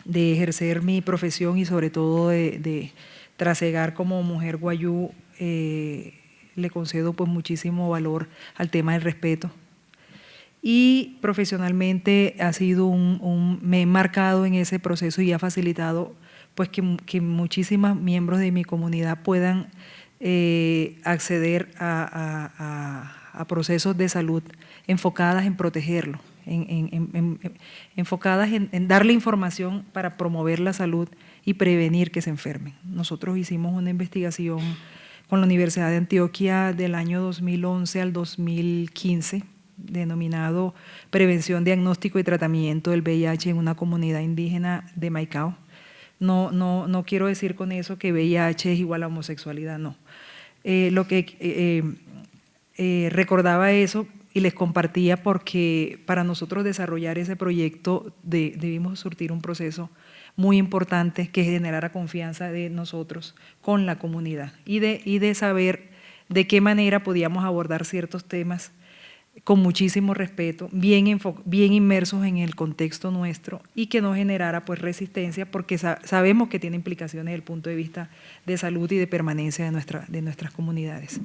ejercer mi profesión y sobre todo de trasegar como mujer wayú, le concedo pues muchísimo valor al tema del respeto. Y profesionalmente ha sido me he marcado en ese proceso y ha facilitado pues que muchísimos miembros de mi comunidad puedan acceder a procesos de salud enfocadas en protegerlo, enfocadas en darle información para promover la salud y prevenir que se enfermen. Nosotros hicimos una investigación con la Universidad de Antioquia del año 2011 al 2015, denominado Prevención, Diagnóstico y Tratamiento del VIH en una comunidad indígena de Maicao. No quiero decir con eso que VIH es igual a homosexualidad, no. Lo que recordaba eso y les compartía porque para nosotros desarrollar ese proyecto debimos surtir un proceso muy importante que generara confianza de nosotros con la comunidad y de saber de qué manera podíamos abordar ciertos temas con muchísimo respeto, bien inmersos en el contexto nuestro y que no generara pues resistencia porque sabemos que tiene implicaciones desde el punto de vista de salud y de permanencia de nuestras comunidades.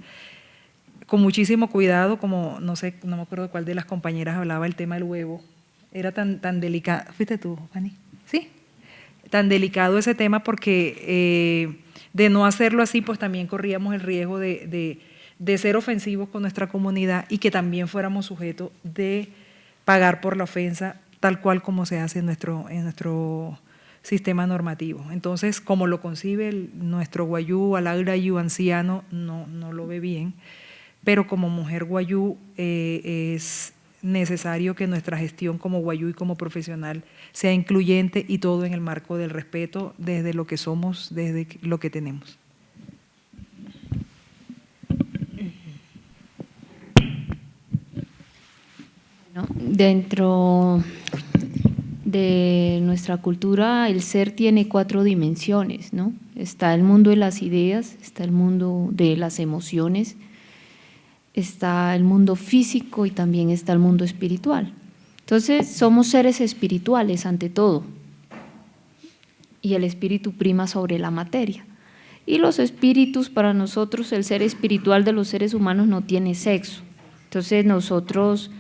Con muchísimo cuidado, como no me acuerdo cuál de las compañeras hablaba el tema del huevo, era tan delicado. ¿Fuiste tú, Fanny? Sí. Tan delicado ese tema porque de no hacerlo así, pues también corríamos el riesgo de ser ofensivos con nuestra comunidad y que también fuéramos sujetos de pagar por la ofensa tal cual como se hace en nuestro sistema normativo. Entonces, como lo concibe nuestro wayú, alagrayu anciano, no lo ve bien, pero como mujer wayú es necesario que nuestra gestión como wayú y como profesional sea incluyente y todo en el marco del respeto desde lo que somos, desde lo que tenemos. Dentro de nuestra cultura el ser tiene 4 dimensiones, ¿no? Está el mundo de las ideas, está el mundo de las emociones, está el mundo físico y también está el mundo espiritual. Entonces somos seres espirituales ante todo y el espíritu prima sobre la materia. Y los espíritus, para nosotros el ser espiritual de los seres humanos no tiene sexo. Entonces nosotros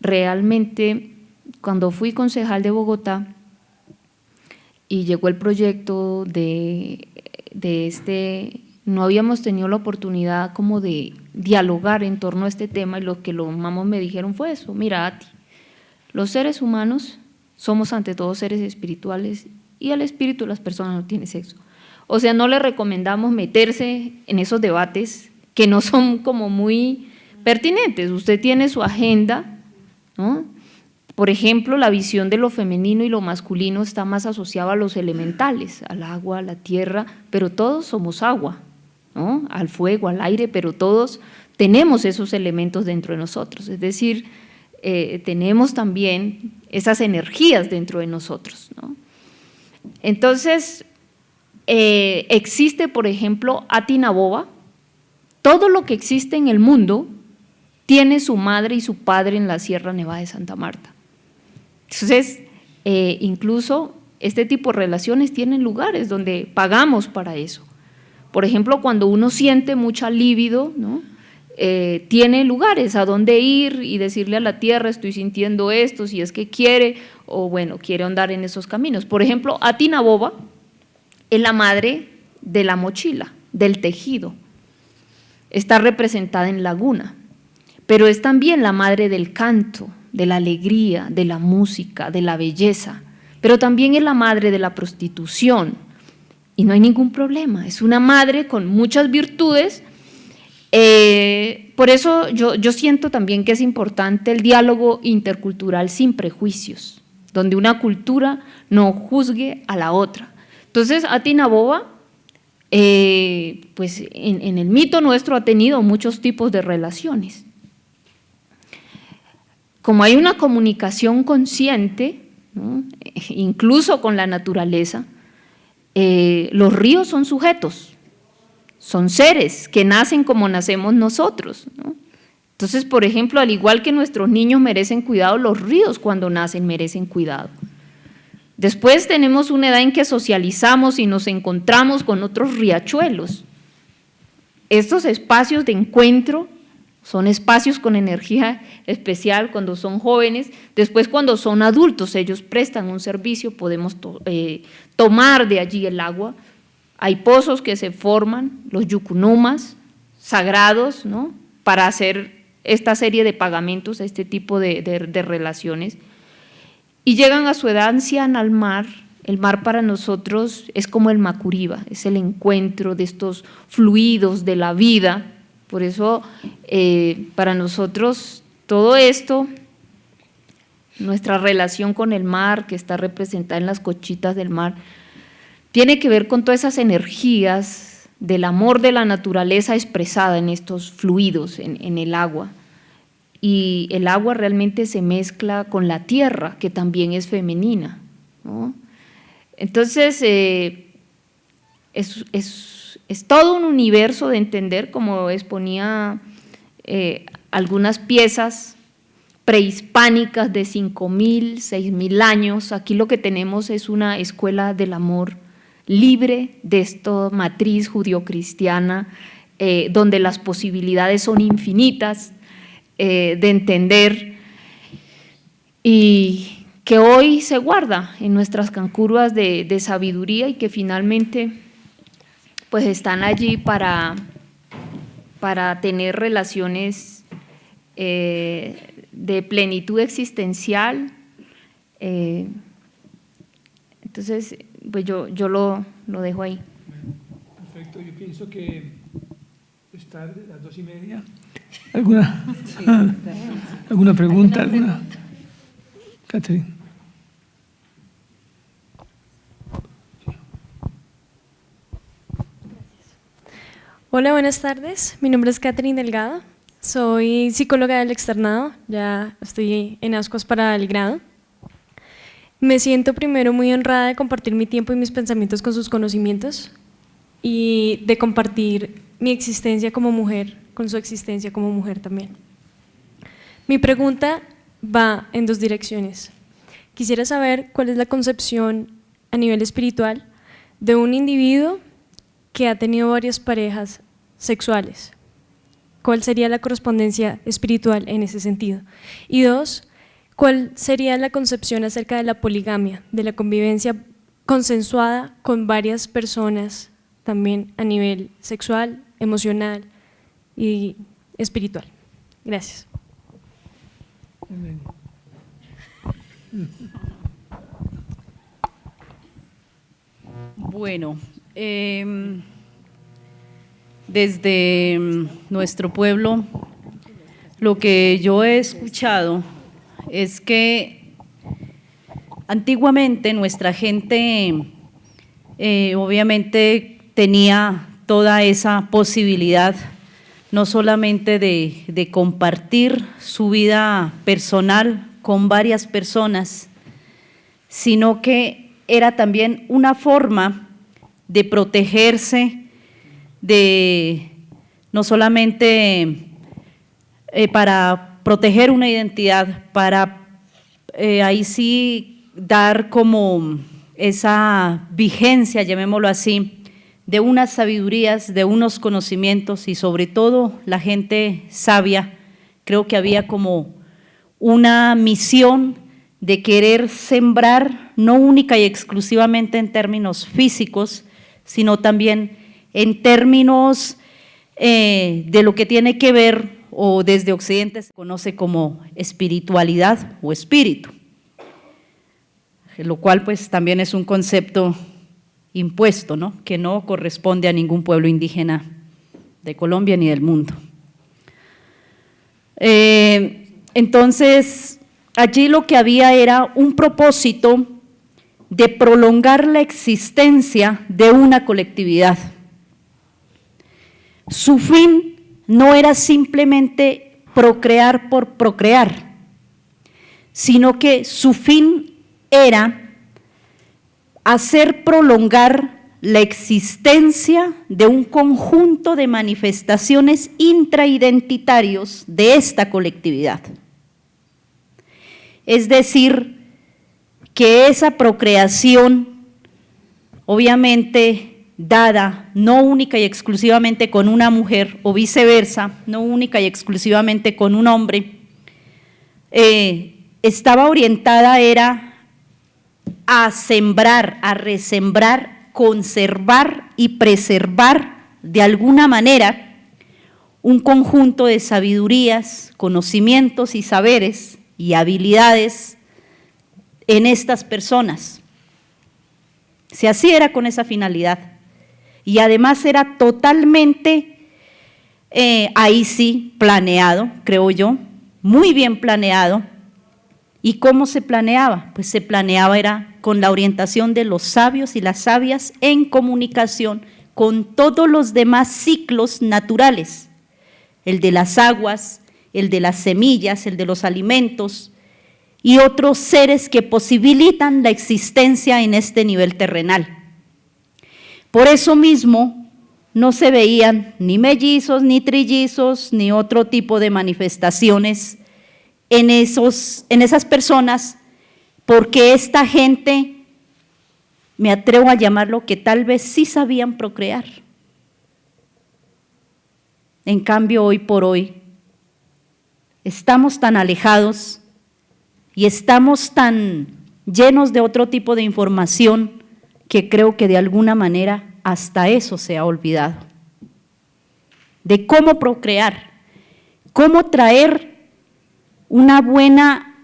realmente, cuando fui concejal de Bogotá y llegó el proyecto no habíamos tenido la oportunidad como de dialogar en torno a este tema y lo que los mamos me dijeron fue eso: mira, Ati, los seres humanos somos ante todo seres espirituales y el espíritu de las personas no tiene sexo. O sea, no le recomendamos meterse en esos debates que no son como muy pertinentes. Usted tiene su agenda, ¿no? Por ejemplo, la visión de lo femenino y lo masculino está más asociada a los elementales, al agua, a la tierra, pero todos somos agua, ¿no? Al fuego, al aire, pero todos tenemos esos elementos dentro de nosotros, es decir, tenemos también esas energías dentro de nosotros, ¿no? Entonces, existe, por ejemplo, Ati Naboba. Todo lo que existe en el mundo tiene su madre y su padre en la Sierra Nevada de Santa Marta. Entonces, incluso este tipo de relaciones tienen lugares donde pagamos para eso. Por ejemplo, cuando uno siente mucha libido, ¿no? Tiene lugares a donde ir y decirle a la tierra: estoy sintiendo esto, si es que quiere, o bueno, quiere andar en esos caminos. Por ejemplo, Ati Naboba es la madre de la mochila, del tejido. Está representada en Laguna, pero es también la madre del canto, de la alegría, de la música, de la belleza, pero también es la madre de la prostitución, y no hay ningún problema, es una madre con muchas virtudes. Por eso yo siento también que es importante el diálogo intercultural sin prejuicios, donde una cultura no juzgue a la otra. Entonces, Ati Naboba, pues en el mito nuestro ha tenido muchos tipos de relaciones. Como hay una comunicación consciente, ¿no? Incluso con la naturaleza, los ríos son sujetos, son seres que nacen como nacemos nosotros, ¿no? Entonces, por ejemplo, al igual que nuestros niños merecen cuidado, los ríos cuando nacen merecen cuidado. Después tenemos una edad en que socializamos y nos encontramos con otros riachuelos. Estos espacios de encuentro son espacios con energía especial cuando son jóvenes. Después, cuando son adultos, ellos prestan un servicio, podemos tomar de allí el agua. Hay pozos que se forman, los yucunumas sagrados, ¿no?, para hacer esta serie de pagamentos, este tipo de relaciones, y llegan a su edad anciana al mar. El mar para nosotros es como el Macuriba, es el encuentro de estos fluidos de la vida. Por eso, para nosotros, todo esto, nuestra relación con el mar, que está representada en las conchitas del mar, tiene que ver con todas esas energías del amor de la naturaleza expresada en estos fluidos, en el agua. Y el agua realmente se mezcla con la tierra, que también es femenina, ¿no? Entonces, es todo un universo de entender, como exponía algunas piezas prehispánicas de 5.000, 6.000 años. Aquí lo que tenemos es una escuela del amor libre de esta matriz judio-cristiana, donde las posibilidades son infinitas de entender, y que hoy se guarda en nuestras cancuras de sabiduría, y que finalmente pues están allí para tener relaciones de plenitud existencial. Entonces, pues yo lo dejo ahí. Perfecto, yo pienso que es tarde, las 2:30. ¿Alguna pregunta? Catherine. Hola, buenas tardes. Mi nombre es Catherine Delgado. Soy psicóloga del externado. Ya estoy en Ascuas para el grado. Me siento primero muy honrada de compartir mi tiempo y mis pensamientos con sus conocimientos y de compartir mi existencia como mujer con su existencia como mujer también. Mi pregunta va en dos direcciones. Quisiera saber cuál es la concepción a nivel espiritual de un individuo que ha tenido varias parejas sexuales. ¿Cuál sería la correspondencia espiritual en ese sentido? Y dos, ¿cuál sería la concepción acerca de la poligamia, de la convivencia consensuada con varias personas también a nivel sexual, emocional y espiritual? Gracias. Bueno, desde nuestro pueblo, lo que yo he escuchado es que antiguamente nuestra gente obviamente tenía toda esa posibilidad, no solamente de compartir su vida personal con varias personas, sino que era también una forma de protegerse, de no solamente para proteger una identidad, para ahí sí dar como esa vigencia, llamémoslo así, de unas sabidurías, de unos conocimientos, y sobre todo la gente sabia, creo que había como una misión de querer sembrar, no única y exclusivamente en términos físicos, sino también en términos de lo que tiene que ver, o desde Occidente se conoce como espiritualidad o espíritu, lo cual pues también es un concepto impuesto, ¿no?, que no corresponde a ningún pueblo indígena de Colombia ni del mundo. Entonces, allí lo que había era un propósito de prolongar la existencia de una colectividad. Su fin no era simplemente procrear por procrear, sino que su fin era hacer prolongar la existencia de un conjunto de manifestaciones intraidentitarios de esta colectividad. Es decir, que esa procreación, obviamente dada no única y exclusivamente con una mujer o viceversa, no única y exclusivamente con un hombre, estaba orientada era a sembrar, a resembrar, conservar y preservar de alguna manera un conjunto de sabidurías, conocimientos y saberes y habilidades en estas personas. Si así era con esa finalidad, y además era totalmente, ahí sí, planeado, creo yo, muy bien planeado. ¿Y cómo se planeaba? Pues se planeaba era con la orientación de los sabios y las sabias en comunicación con todos los demás ciclos naturales, el de las aguas, el de las semillas, el de los alimentos y otros seres que posibilitan la existencia en este nivel terrenal. Por eso mismo no se veían ni mellizos, ni trillizos, ni otro tipo de manifestaciones en esas personas, porque esta gente, me atrevo a llamarlo, que tal vez sí sabían procrear. En cambio, hoy por hoy, estamos tan alejados y estamos tan llenos de otro tipo de información que creo que de alguna manera hasta eso se ha olvidado. De cómo procrear, cómo traer una buena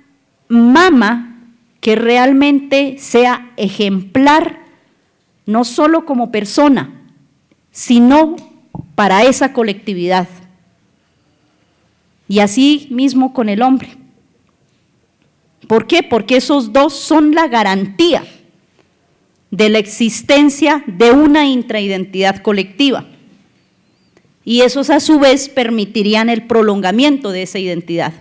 mama que realmente sea ejemplar, no solo como persona, sino para esa colectividad. Y así mismo con el hombre. ¿Por qué? Porque esos dos son la garantía de la existencia de una intraidentidad colectiva. Y esos a su vez permitirían el prolongamiento de esa identidad.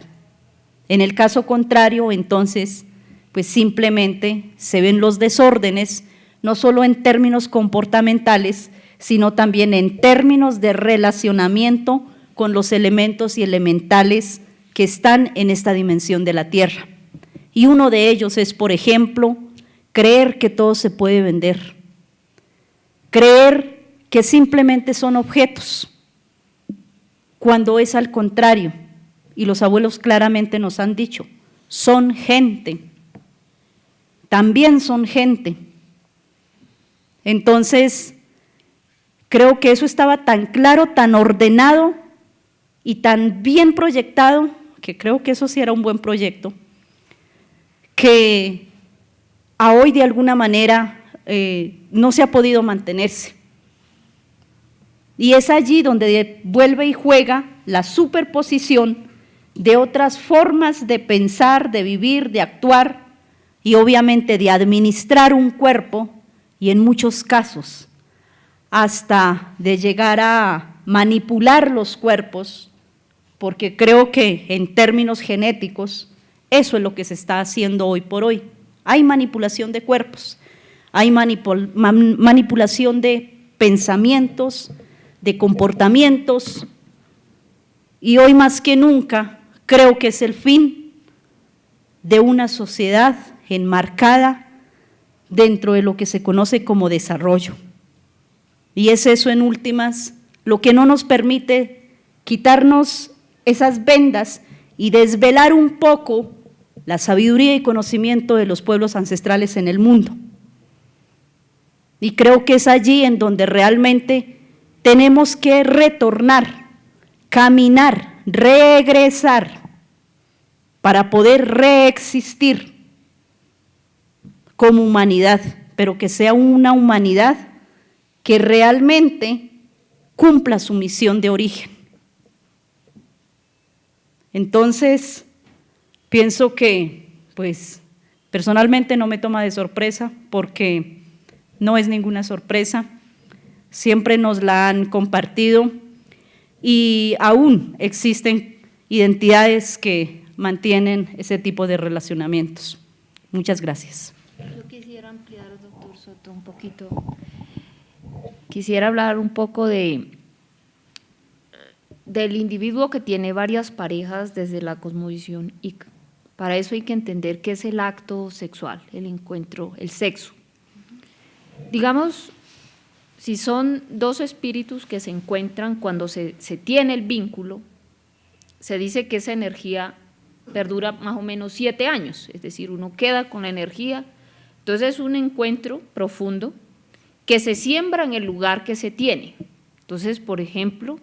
En el caso contrario, entonces, pues simplemente se ven los desórdenes, no solo en términos comportamentales, sino también en términos de relacionamiento con los elementos y elementales que están en esta dimensión de la Tierra. Y uno de ellos es, por ejemplo, creer que todo se puede vender, creer que simplemente son objetos, cuando es al contrario. Y los abuelos claramente nos han dicho, son gente, también son gente. Entonces, creo que eso estaba tan claro, tan ordenado y tan bien proyectado, que creo que eso sí era un buen proyecto, que a hoy de alguna manera no se ha podido mantenerse. Y es allí donde vuelve y juega la superposición de otras formas de pensar, de vivir, de actuar y obviamente de administrar un cuerpo y en muchos casos hasta de llegar a manipular los cuerpos, porque creo que en términos genéticos eso es lo que se está haciendo hoy por hoy. Hay manipulación de cuerpos, hay manipulación de pensamientos, de comportamientos y hoy más que nunca creo que es el fin de una sociedad enmarcada dentro de lo que se conoce como desarrollo. Y es eso en últimas lo que no nos permite quitarnos esas vendas y desvelar un poco la sabiduría y conocimiento de los pueblos ancestrales en el mundo. Y creo que es allí en donde realmente tenemos que retornar, caminar, regresar para poder reexistir como humanidad, pero que sea una humanidad que realmente cumpla su misión de origen. Entonces, pienso que, pues, personalmente no me toma de sorpresa porque no es ninguna sorpresa, siempre nos la han compartido y aún existen identidades que mantienen ese tipo de relacionamientos. Muchas gracias. Yo quisiera ampliar, doctor Soto, un poquito. quisiera hablar un poco del individuo que tiene varias parejas desde la cosmovisión Ica. Para eso hay que entender qué es el acto sexual, el encuentro, el sexo. Digamos, si son dos espíritus que se encuentran cuando se tiene el vínculo, se dice que esa energía perdura más o menos 7 años, es decir, uno queda con la energía. Entonces es un encuentro profundo que se siembra en el lugar que se tiene. Entonces, por ejemplo,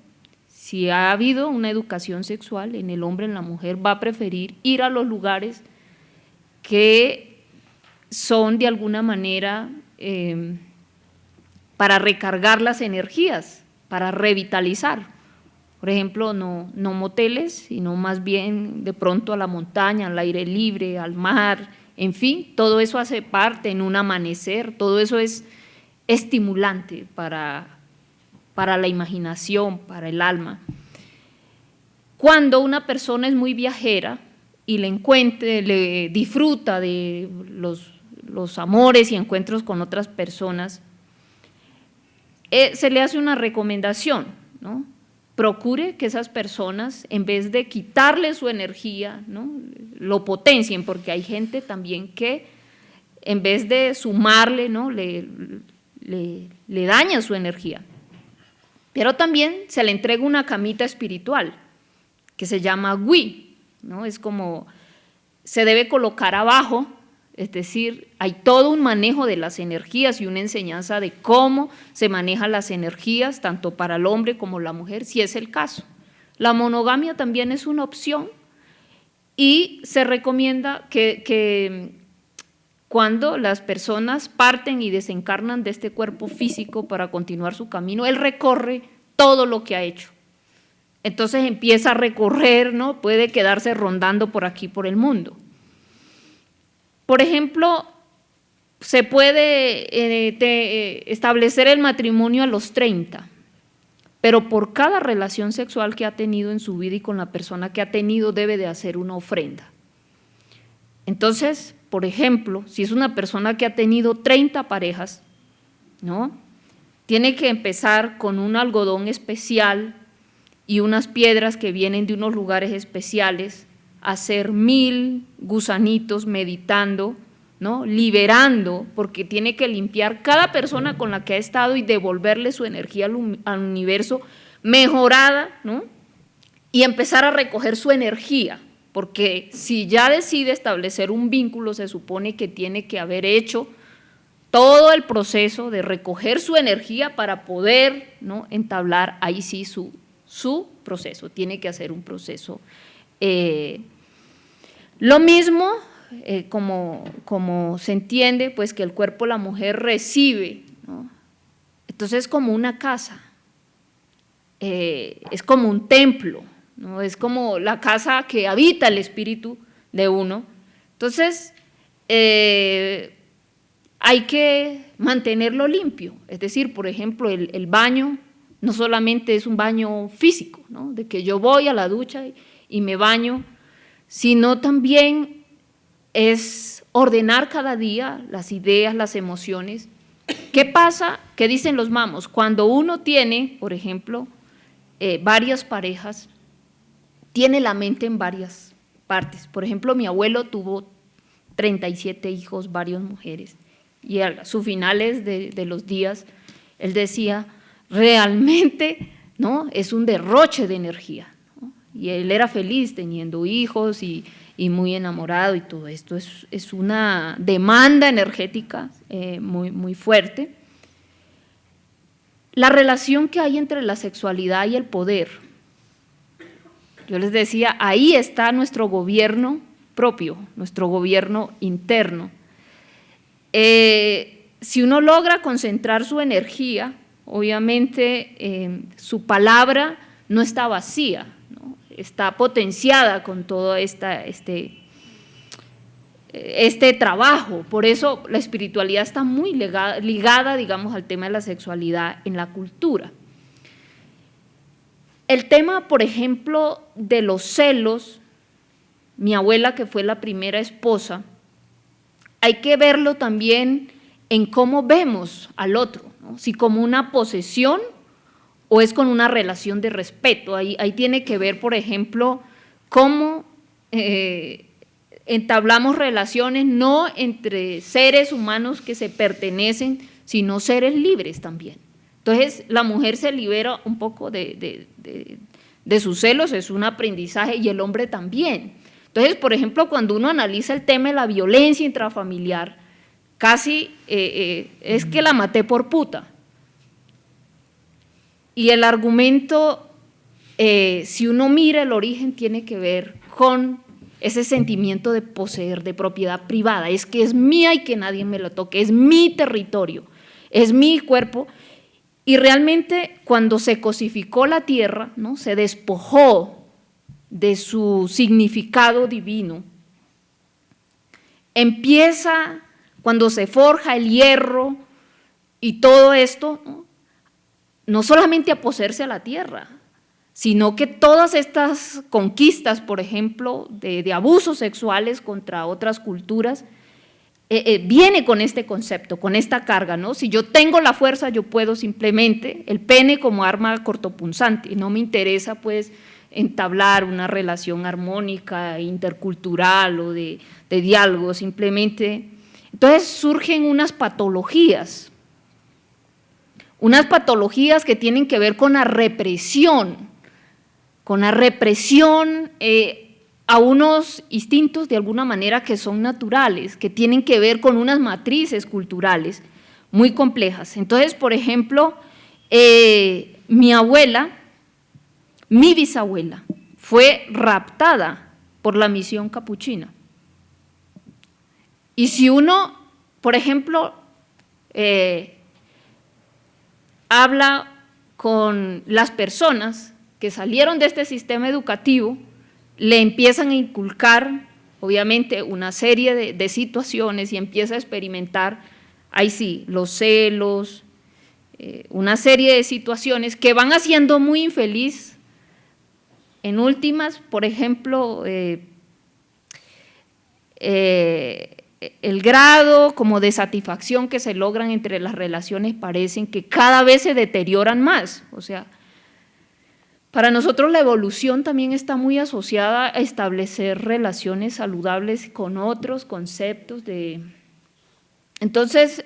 si ha habido una educación sexual en el hombre, en la mujer, va a preferir ir a los lugares que son de alguna manera para recargar las energías, para revitalizar. Por ejemplo, no moteles, sino más bien de pronto a la montaña, al aire libre, al mar, en fin, todo eso hace parte en un amanecer, todo eso es estimulante para la imaginación, para el alma. Cuando una persona es muy viajera y le disfruta de los amores y encuentros con otras personas, se le hace una recomendación, ¿no? Procure que esas personas, en vez de quitarle su energía, ¿no?, lo potencien, porque hay gente también que en vez de sumarle, ¿no?, le daña su energía. Pero también se le entrega una camita espiritual que se llama Wi, ¿no? Es como, se debe colocar abajo, es decir, hay todo un manejo de las energías y una enseñanza de cómo se manejan las energías, tanto para el hombre como la mujer, si es el caso. La monogamia también es una opción y se recomienda que cuando las personas parten y desencarnan de este cuerpo físico para continuar su camino, él recorre todo lo que ha hecho. Entonces empieza a recorrer, ¿no? Puede quedarse rondando por aquí, por el mundo. Por ejemplo, se puede establecer el matrimonio a los 30, pero por cada relación sexual que ha tenido en su vida y con la persona que ha tenido debe de hacer una ofrenda. Entonces, por ejemplo, si es una persona que ha tenido 30 parejas, ¿no?, tiene que empezar con un algodón especial y unas piedras que vienen de unos lugares especiales, hacer 1000 gusanitos meditando, ¿no?, liberando, porque tiene que limpiar cada persona con la que ha estado y devolverle su energía al universo mejorada, ¿no?, y empezar a recoger su energía, porque si ya decide establecer un vínculo, se supone que tiene que haber hecho todo el proceso de recoger su energía para poder, ¿no?, entablar ahí sí su proceso, tiene que hacer un proceso. Lo mismo, como se entiende, pues que el cuerpo de la mujer recibe, ¿no? Entonces es como una casa, es como un templo, ¿no? Es como la casa que habita el espíritu de uno. Entonces, hay que mantenerlo limpio, es decir, por ejemplo, el baño no solamente es un baño físico, ¿no?, de que yo voy a la ducha y me baño, sino también es ordenar cada día las ideas, las emociones. ¿Qué pasa? ¿Qué dicen los mamos? Cuando uno tiene, por ejemplo, varias parejas, tiene la mente en varias partes. Por ejemplo, mi abuelo tuvo 37 hijos, varias mujeres, y a sus finales de los días, él decía, realmente, ¿no?, es un derroche de energía, ¿no? Y él era feliz teniendo hijos y muy enamorado y todo esto. Es una demanda energética muy, muy fuerte. La relación que hay entre la sexualidad y el poder. Yo les decía, ahí está nuestro gobierno propio, nuestro gobierno interno. Si uno logra concentrar su energía, obviamente su palabra no está vacía, ¿no?, está potenciada con todo este trabajo. Por eso la espiritualidad está muy ligada, digamos, al tema de la sexualidad en la cultura. El tema, por ejemplo, de los celos, mi abuela, que fue la primera esposa, hay que verlo también en cómo vemos al otro, ¿no? Si como una posesión o es con una relación de respeto. Ahí tiene que ver, por ejemplo, cómo entablamos relaciones no entre seres humanos que se pertenecen, sino seres libres también. Entonces, la mujer se libera un poco de sus celos, es un aprendizaje, y el hombre también. Entonces, por ejemplo, cuando uno analiza el tema de la violencia intrafamiliar, casi es que la maté por puta. Y el argumento, si uno mira el origen, tiene que ver con ese sentimiento de poseer, de propiedad privada, es que es mía y que nadie me lo toque, es mi territorio, es mi cuerpo. Y realmente cuando se cosificó la tierra, ¿no?, se despojó de su significado divino, empieza cuando se forja el hierro y todo esto, no solamente a poseerse a la tierra, sino que todas estas conquistas, por ejemplo, de abusos sexuales contra otras culturas, viene con este concepto, con esta carga, ¿no? Si yo tengo la fuerza, yo puedo simplemente, el pene como arma cortopunzante, y no me interesa pues entablar una relación armónica, intercultural o de diálogo, simplemente. Entonces surgen unas patologías que tienen que ver con la represión a unos instintos de alguna manera que son naturales, que tienen que ver con unas matrices culturales muy complejas. Entonces, por ejemplo, mi bisabuela fue raptada por la misión capuchina. Y si uno, por ejemplo, habla con las personas que salieron de este sistema educativo, le empiezan a inculcar, obviamente, una serie de situaciones y empieza a experimentar, ahí sí, los celos, una serie de situaciones que van haciendo muy infeliz. En últimas, por ejemplo, el grado como de satisfacción que se logran entre las relaciones parecen que cada vez se deterioran más. O sea, para nosotros la evolución también está muy asociada a establecer relaciones saludables con otros conceptos. Entonces,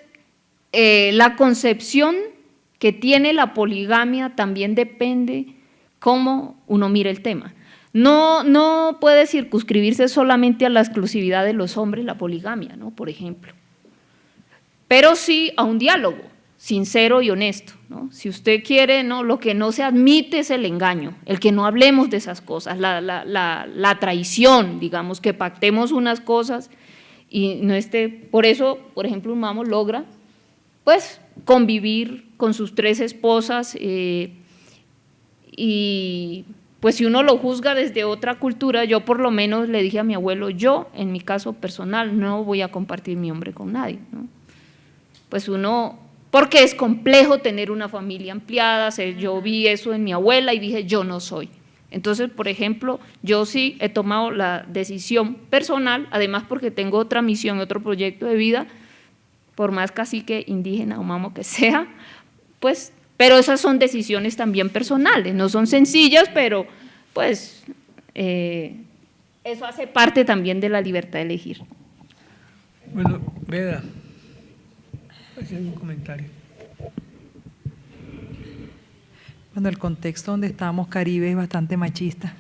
la concepción que tiene la poligamia también depende cómo uno mira el tema. No puede circunscribirse solamente a la exclusividad de los hombres, la poligamia, ¿no?, por ejemplo, pero sí a un diálogo sincero y honesto, ¿no? Si usted quiere, ¿no?, lo que no se admite es el engaño, el que no hablemos de esas cosas, la traición, digamos, que pactemos unas cosas y no esté. Por eso, por ejemplo, un mamo logra pues convivir con sus 3 esposas y pues si uno lo juzga desde otra cultura, yo por lo menos le dije a mi abuelo, yo en mi caso personal no voy a compartir mi hombre con nadie, ¿no? Pues porque es complejo tener una familia ampliada, yo vi eso en mi abuela y dije, yo no soy. Entonces, por ejemplo, yo sí he tomado la decisión personal, además porque tengo otra misión, otro proyecto de vida, por más cacique indígena o mamo que sea, pues, pero esas son decisiones también personales, no son sencillas, pero pues eso hace parte también de la libertad de elegir. Bueno, Veda, ¿hace algún comentario? Bueno, el contexto donde estamos, Caribe, es bastante machista.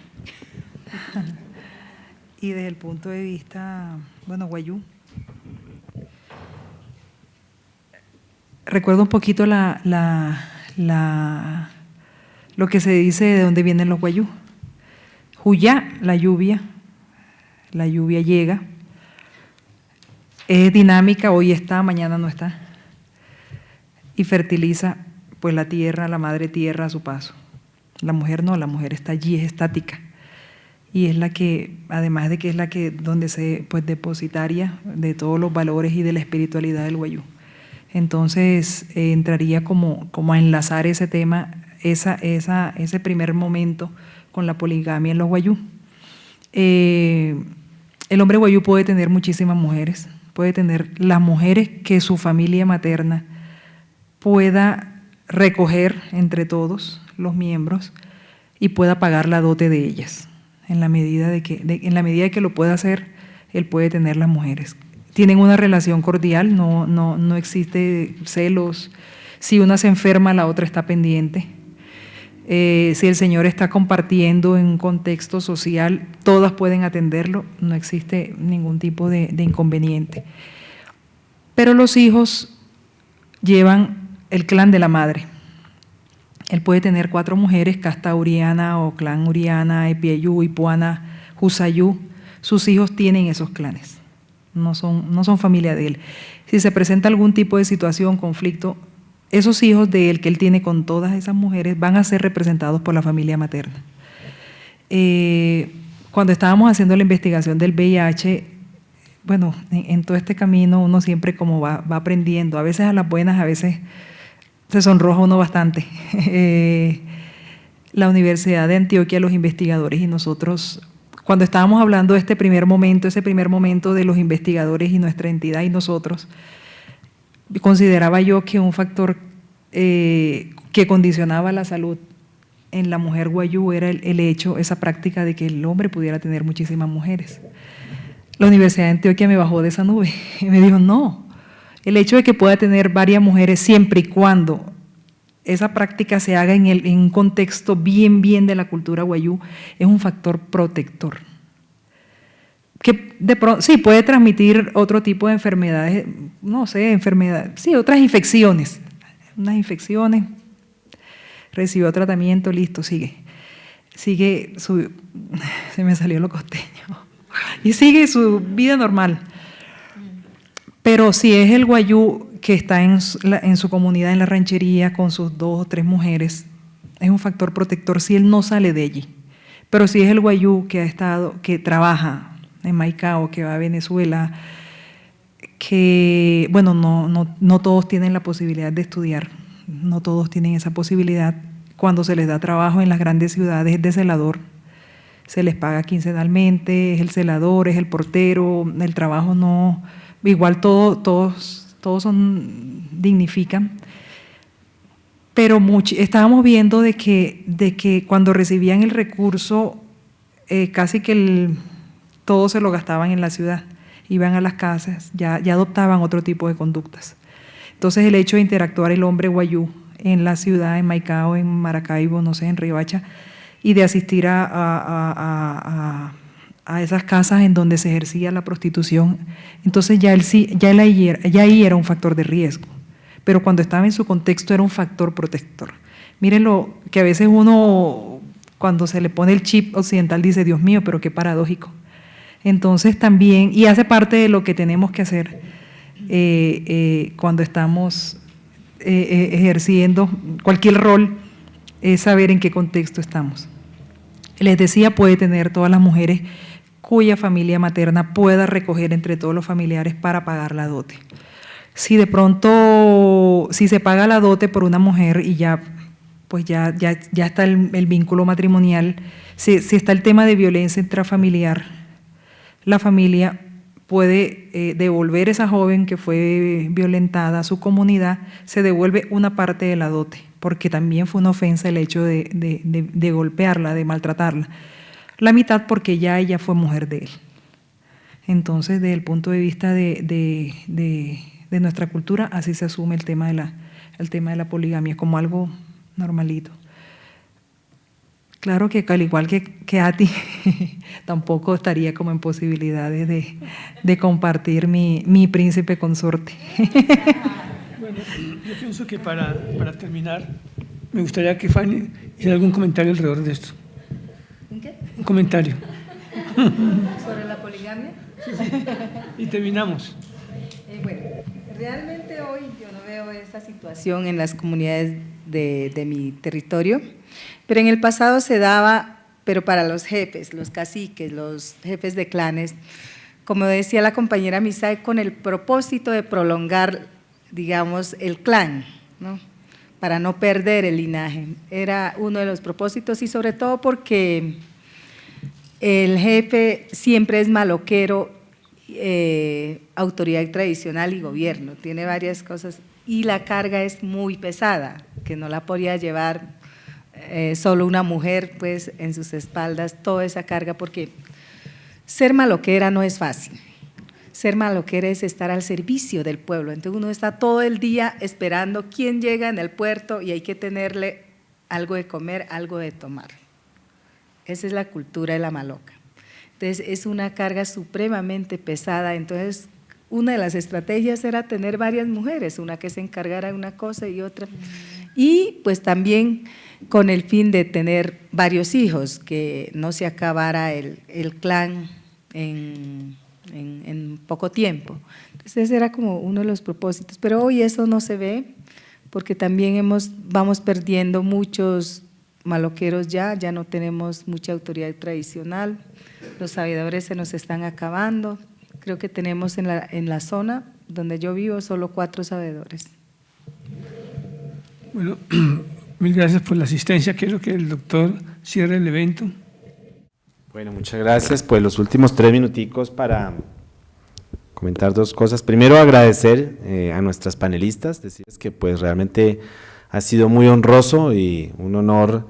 Y desde el punto de vista, bueno, guayú. Recuerdo un poquito lo que se dice de dónde vienen los guayú. Juyá, la lluvia llega, es dinámica, hoy está, mañana no está, y fertiliza pues la tierra, la madre tierra a su paso. La mujer no, la mujer está allí, es estática, y es la que, además de que es la que donde se pues depositaria de todos los valores y de la espiritualidad del guayú. Entonces entraría como a enlazar ese tema, ese primer momento con la poligamia en los guayú. El hombre guayú puede tener muchísimas mujeres, puede tener las mujeres que su familia materna pueda recoger entre todos los miembros y pueda pagar la dote de ellas. En la medida de que lo pueda hacer, él puede tener las mujeres. Tienen una relación cordial, no existe celos. Si una se enferma, la otra está pendiente. Si el señor está compartiendo en un contexto social, todas pueden atenderlo, no existe ningún tipo de inconveniente. Pero los hijos llevan el clan de la madre. Él puede tener 4 mujeres, casta Uriana o clan Uriana, Epiayú, Ipuana, Husayú. Sus hijos tienen esos clanes, no son familia de él. Si se presenta algún tipo de situación, conflicto, esos hijos de él que él tiene con todas esas mujeres van a ser representados por la familia materna. Cuando estábamos haciendo la investigación del VIH, bueno, en todo este camino uno siempre como va aprendiendo, a veces a las buenas, a veces se sonroja uno bastante. La Universidad de Antioquia, los investigadores y nosotros, cuando estábamos hablando de ese primer momento de los investigadores y nuestra entidad y nosotros, consideraba yo que un factor que condicionaba la salud en la mujer guayú era el hecho, esa práctica de que el hombre pudiera tener muchísimas mujeres. La Universidad de Antioquia me bajó de esa nube y me dijo, no, el hecho de que pueda tener varias mujeres siempre y cuando esa práctica se haga en un contexto bien de la cultura guayú es un factor protector. Que de pronto, sí, puede transmitir otro tipo de enfermedades, no sé, otras infecciones. Unas infecciones, recibió tratamiento, listo, sigue, se me salió lo costeño, y sigue su vida normal. Pero si es el guayú que está en su comunidad, en la ranchería, con sus 2 o 3 mujeres, es un factor protector si él no sale de allí. Pero si es el guayú que trabaja en Maicao, que va a Venezuela, que, bueno, no todos tienen la posibilidad de estudiar, no todos tienen esa posibilidad. Cuando se les da trabajo en las grandes ciudades es de celador, se les paga quincenalmente, es el celador, es el portero, el trabajo no, igual todos dignifican, pero estábamos viendo de que cuando recibían el recurso, casi que todo se lo gastaban en la ciudad, iban a las casas, ya adoptaban otro tipo de conductas. Entonces el hecho de interactuar el hombre guayú en la ciudad, en Maicao, en Maracaibo, no sé, en Riohacha, y de asistir a esas casas en donde se ejercía la prostitución, entonces ya ahí era un factor de riesgo, pero cuando estaba en su contexto era un factor protector. Miren lo que a veces uno, cuando se le pone el chip occidental, dice, Dios mío, pero qué paradójico. Entonces también, y hace parte de lo que tenemos que hacer cuando estamos ejerciendo cualquier rol, es saber en qué contexto estamos. Les decía, puede tener todas las mujeres cuya familia materna pueda recoger entre todos los familiares para pagar la dote. Si de pronto, si se paga la dote por una mujer y ya está el vínculo matrimonial, si está el tema de violencia intrafamiliar, la familia puede devolver a esa joven que fue violentada a su comunidad, se devuelve una parte de la dote, porque también fue una ofensa el hecho de golpearla, de maltratarla. La mitad porque ya ella fue mujer de él. Entonces, desde el punto de vista de nuestra cultura, así se asume el tema de la poligamia como algo normalito. Claro que al igual que a ti, tampoco estaría como en posibilidades de compartir mi príncipe consorte. Bueno, yo pienso que para terminar, me gustaría que Fanny hiciera algún comentario alrededor de esto. ¿Un qué? Un comentario. ¿Sobre la poligamia? Y terminamos. Bueno, realmente hoy yo no veo esa situación en las comunidades de mi territorio, pero en el pasado se daba, pero para los jefes, los caciques, los jefes de clanes, como decía la compañera Misae, con el propósito de prolongar, digamos, el clan, ¿no? Para no perder el linaje. Era uno de los propósitos y sobre todo porque el jefe siempre es maloquero, autoridad tradicional y gobierno, tiene varias cosas y la carga es muy pesada, que no la podía llevar solo una mujer pues en sus espaldas, toda esa carga, porque ser maloquera no es fácil. Ser maloquera es estar al servicio del pueblo, entonces uno está todo el día esperando quién llega en el puerto y hay que tenerle algo de comer, algo de tomar. Esa es la cultura de la maloca. Entonces es una carga supremamente pesada, entonces una de las estrategias era tener varias mujeres, una que se encargara de una cosa y otra, y pues también con el fin de tener varios hijos, que no se acabara el clan en poco tiempo. Entonces ese era como uno de los propósitos, pero hoy eso no se ve, porque también vamos perdiendo muchos maloqueros ya no tenemos mucha autoridad tradicional, los sabedores se nos están acabando, creo que tenemos en la zona donde yo vivo solo 4 sabedores. Bueno, mil gracias por la asistencia, quiero que el doctor cierre el evento. Bueno, muchas gracias. Pues los últimos 3 minuticos para comentar 2 cosas. Primero, agradecer a nuestras panelistas, decirles que pues realmente ha sido muy honroso y un honor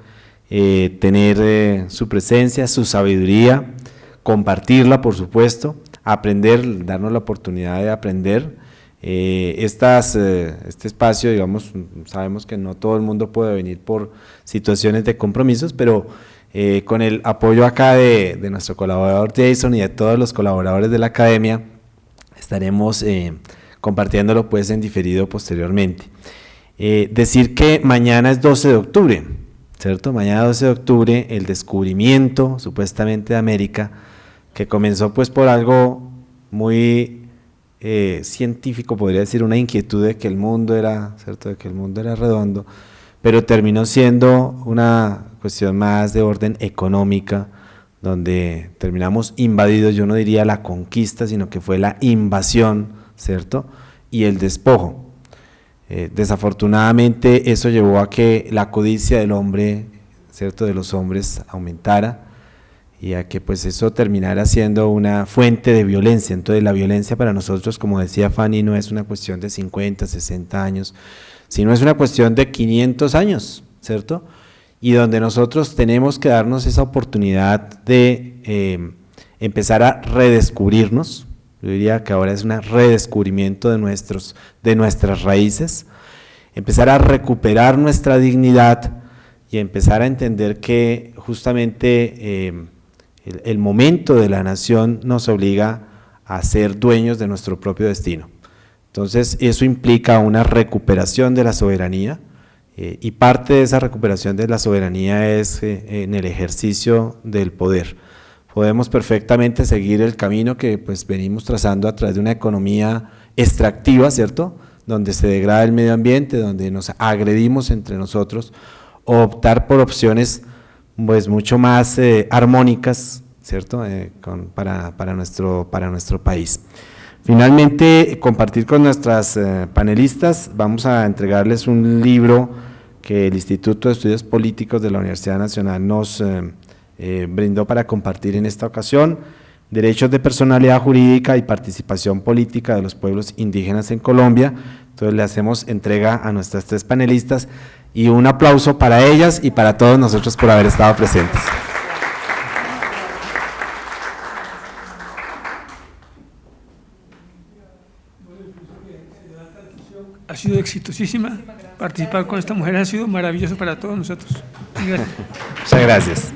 tener su presencia, su sabiduría, compartirla, por supuesto, aprender, darnos la oportunidad de aprender. Este espacio, digamos, sabemos que no todo el mundo puede venir por situaciones de compromisos, pero con el apoyo acá de nuestro colaborador Jason y de todos los colaboradores de la academia, estaremos compartiéndolo pues en diferido posteriormente. Decir que mañana es 12 de octubre, ¿cierto? Mañana 12 de octubre, el descubrimiento supuestamente de América, que comenzó pues por algo muy científico, podría decir, una inquietud de que el mundo era, ¿cierto?, de que el mundo era redondo, pero terminó siendo una cuestión más de orden económica, donde terminamos invadidos, yo no diría la conquista, sino que fue la invasión, ¿cierto?, y el despojo. Desafortunadamente eso llevó a que la codicia del hombre, ¿cierto?, de los hombres aumentara, y a que pues eso terminara siendo una fuente de violencia. Entonces la violencia para nosotros, como decía Fanny, no es una cuestión de 50, 60 años, sino es una cuestión de 500 años, ¿cierto? Y donde nosotros tenemos que darnos esa oportunidad de empezar a redescubrirnos. Yo diría que ahora es un redescubrimiento de nuestras raíces, empezar a recuperar nuestra dignidad y empezar a entender que justamente el momento de la nación nos obliga a ser dueños de nuestro propio destino. Entonces eso implica una recuperación de la soberanía, y parte de esa recuperación de la soberanía es en el ejercicio del poder. Podemos perfectamente seguir el camino que pues venimos trazando a través de una economía extractiva, ¿cierto?, donde se degrada el medio ambiente, donde nos agredimos entre nosotros, o optar por opciones pues mucho más armónicas, ¿cierto?, para nuestro país. Finalmente, compartir con nuestras panelistas, vamos a entregarles un libro que el Instituto de Estudios Políticos de la Universidad Nacional nos brindó para compartir en esta ocasión: Derechos de personalidad jurídica y participación política de los pueblos indígenas en Colombia. Entonces le hacemos entrega a nuestras 3 panelistas y un aplauso para ellas y para todos nosotros por haber estado presentes. Ha sido exitosísima, participar con esta mujer ha sido maravilloso para todos nosotros. Gracias. Muchas gracias.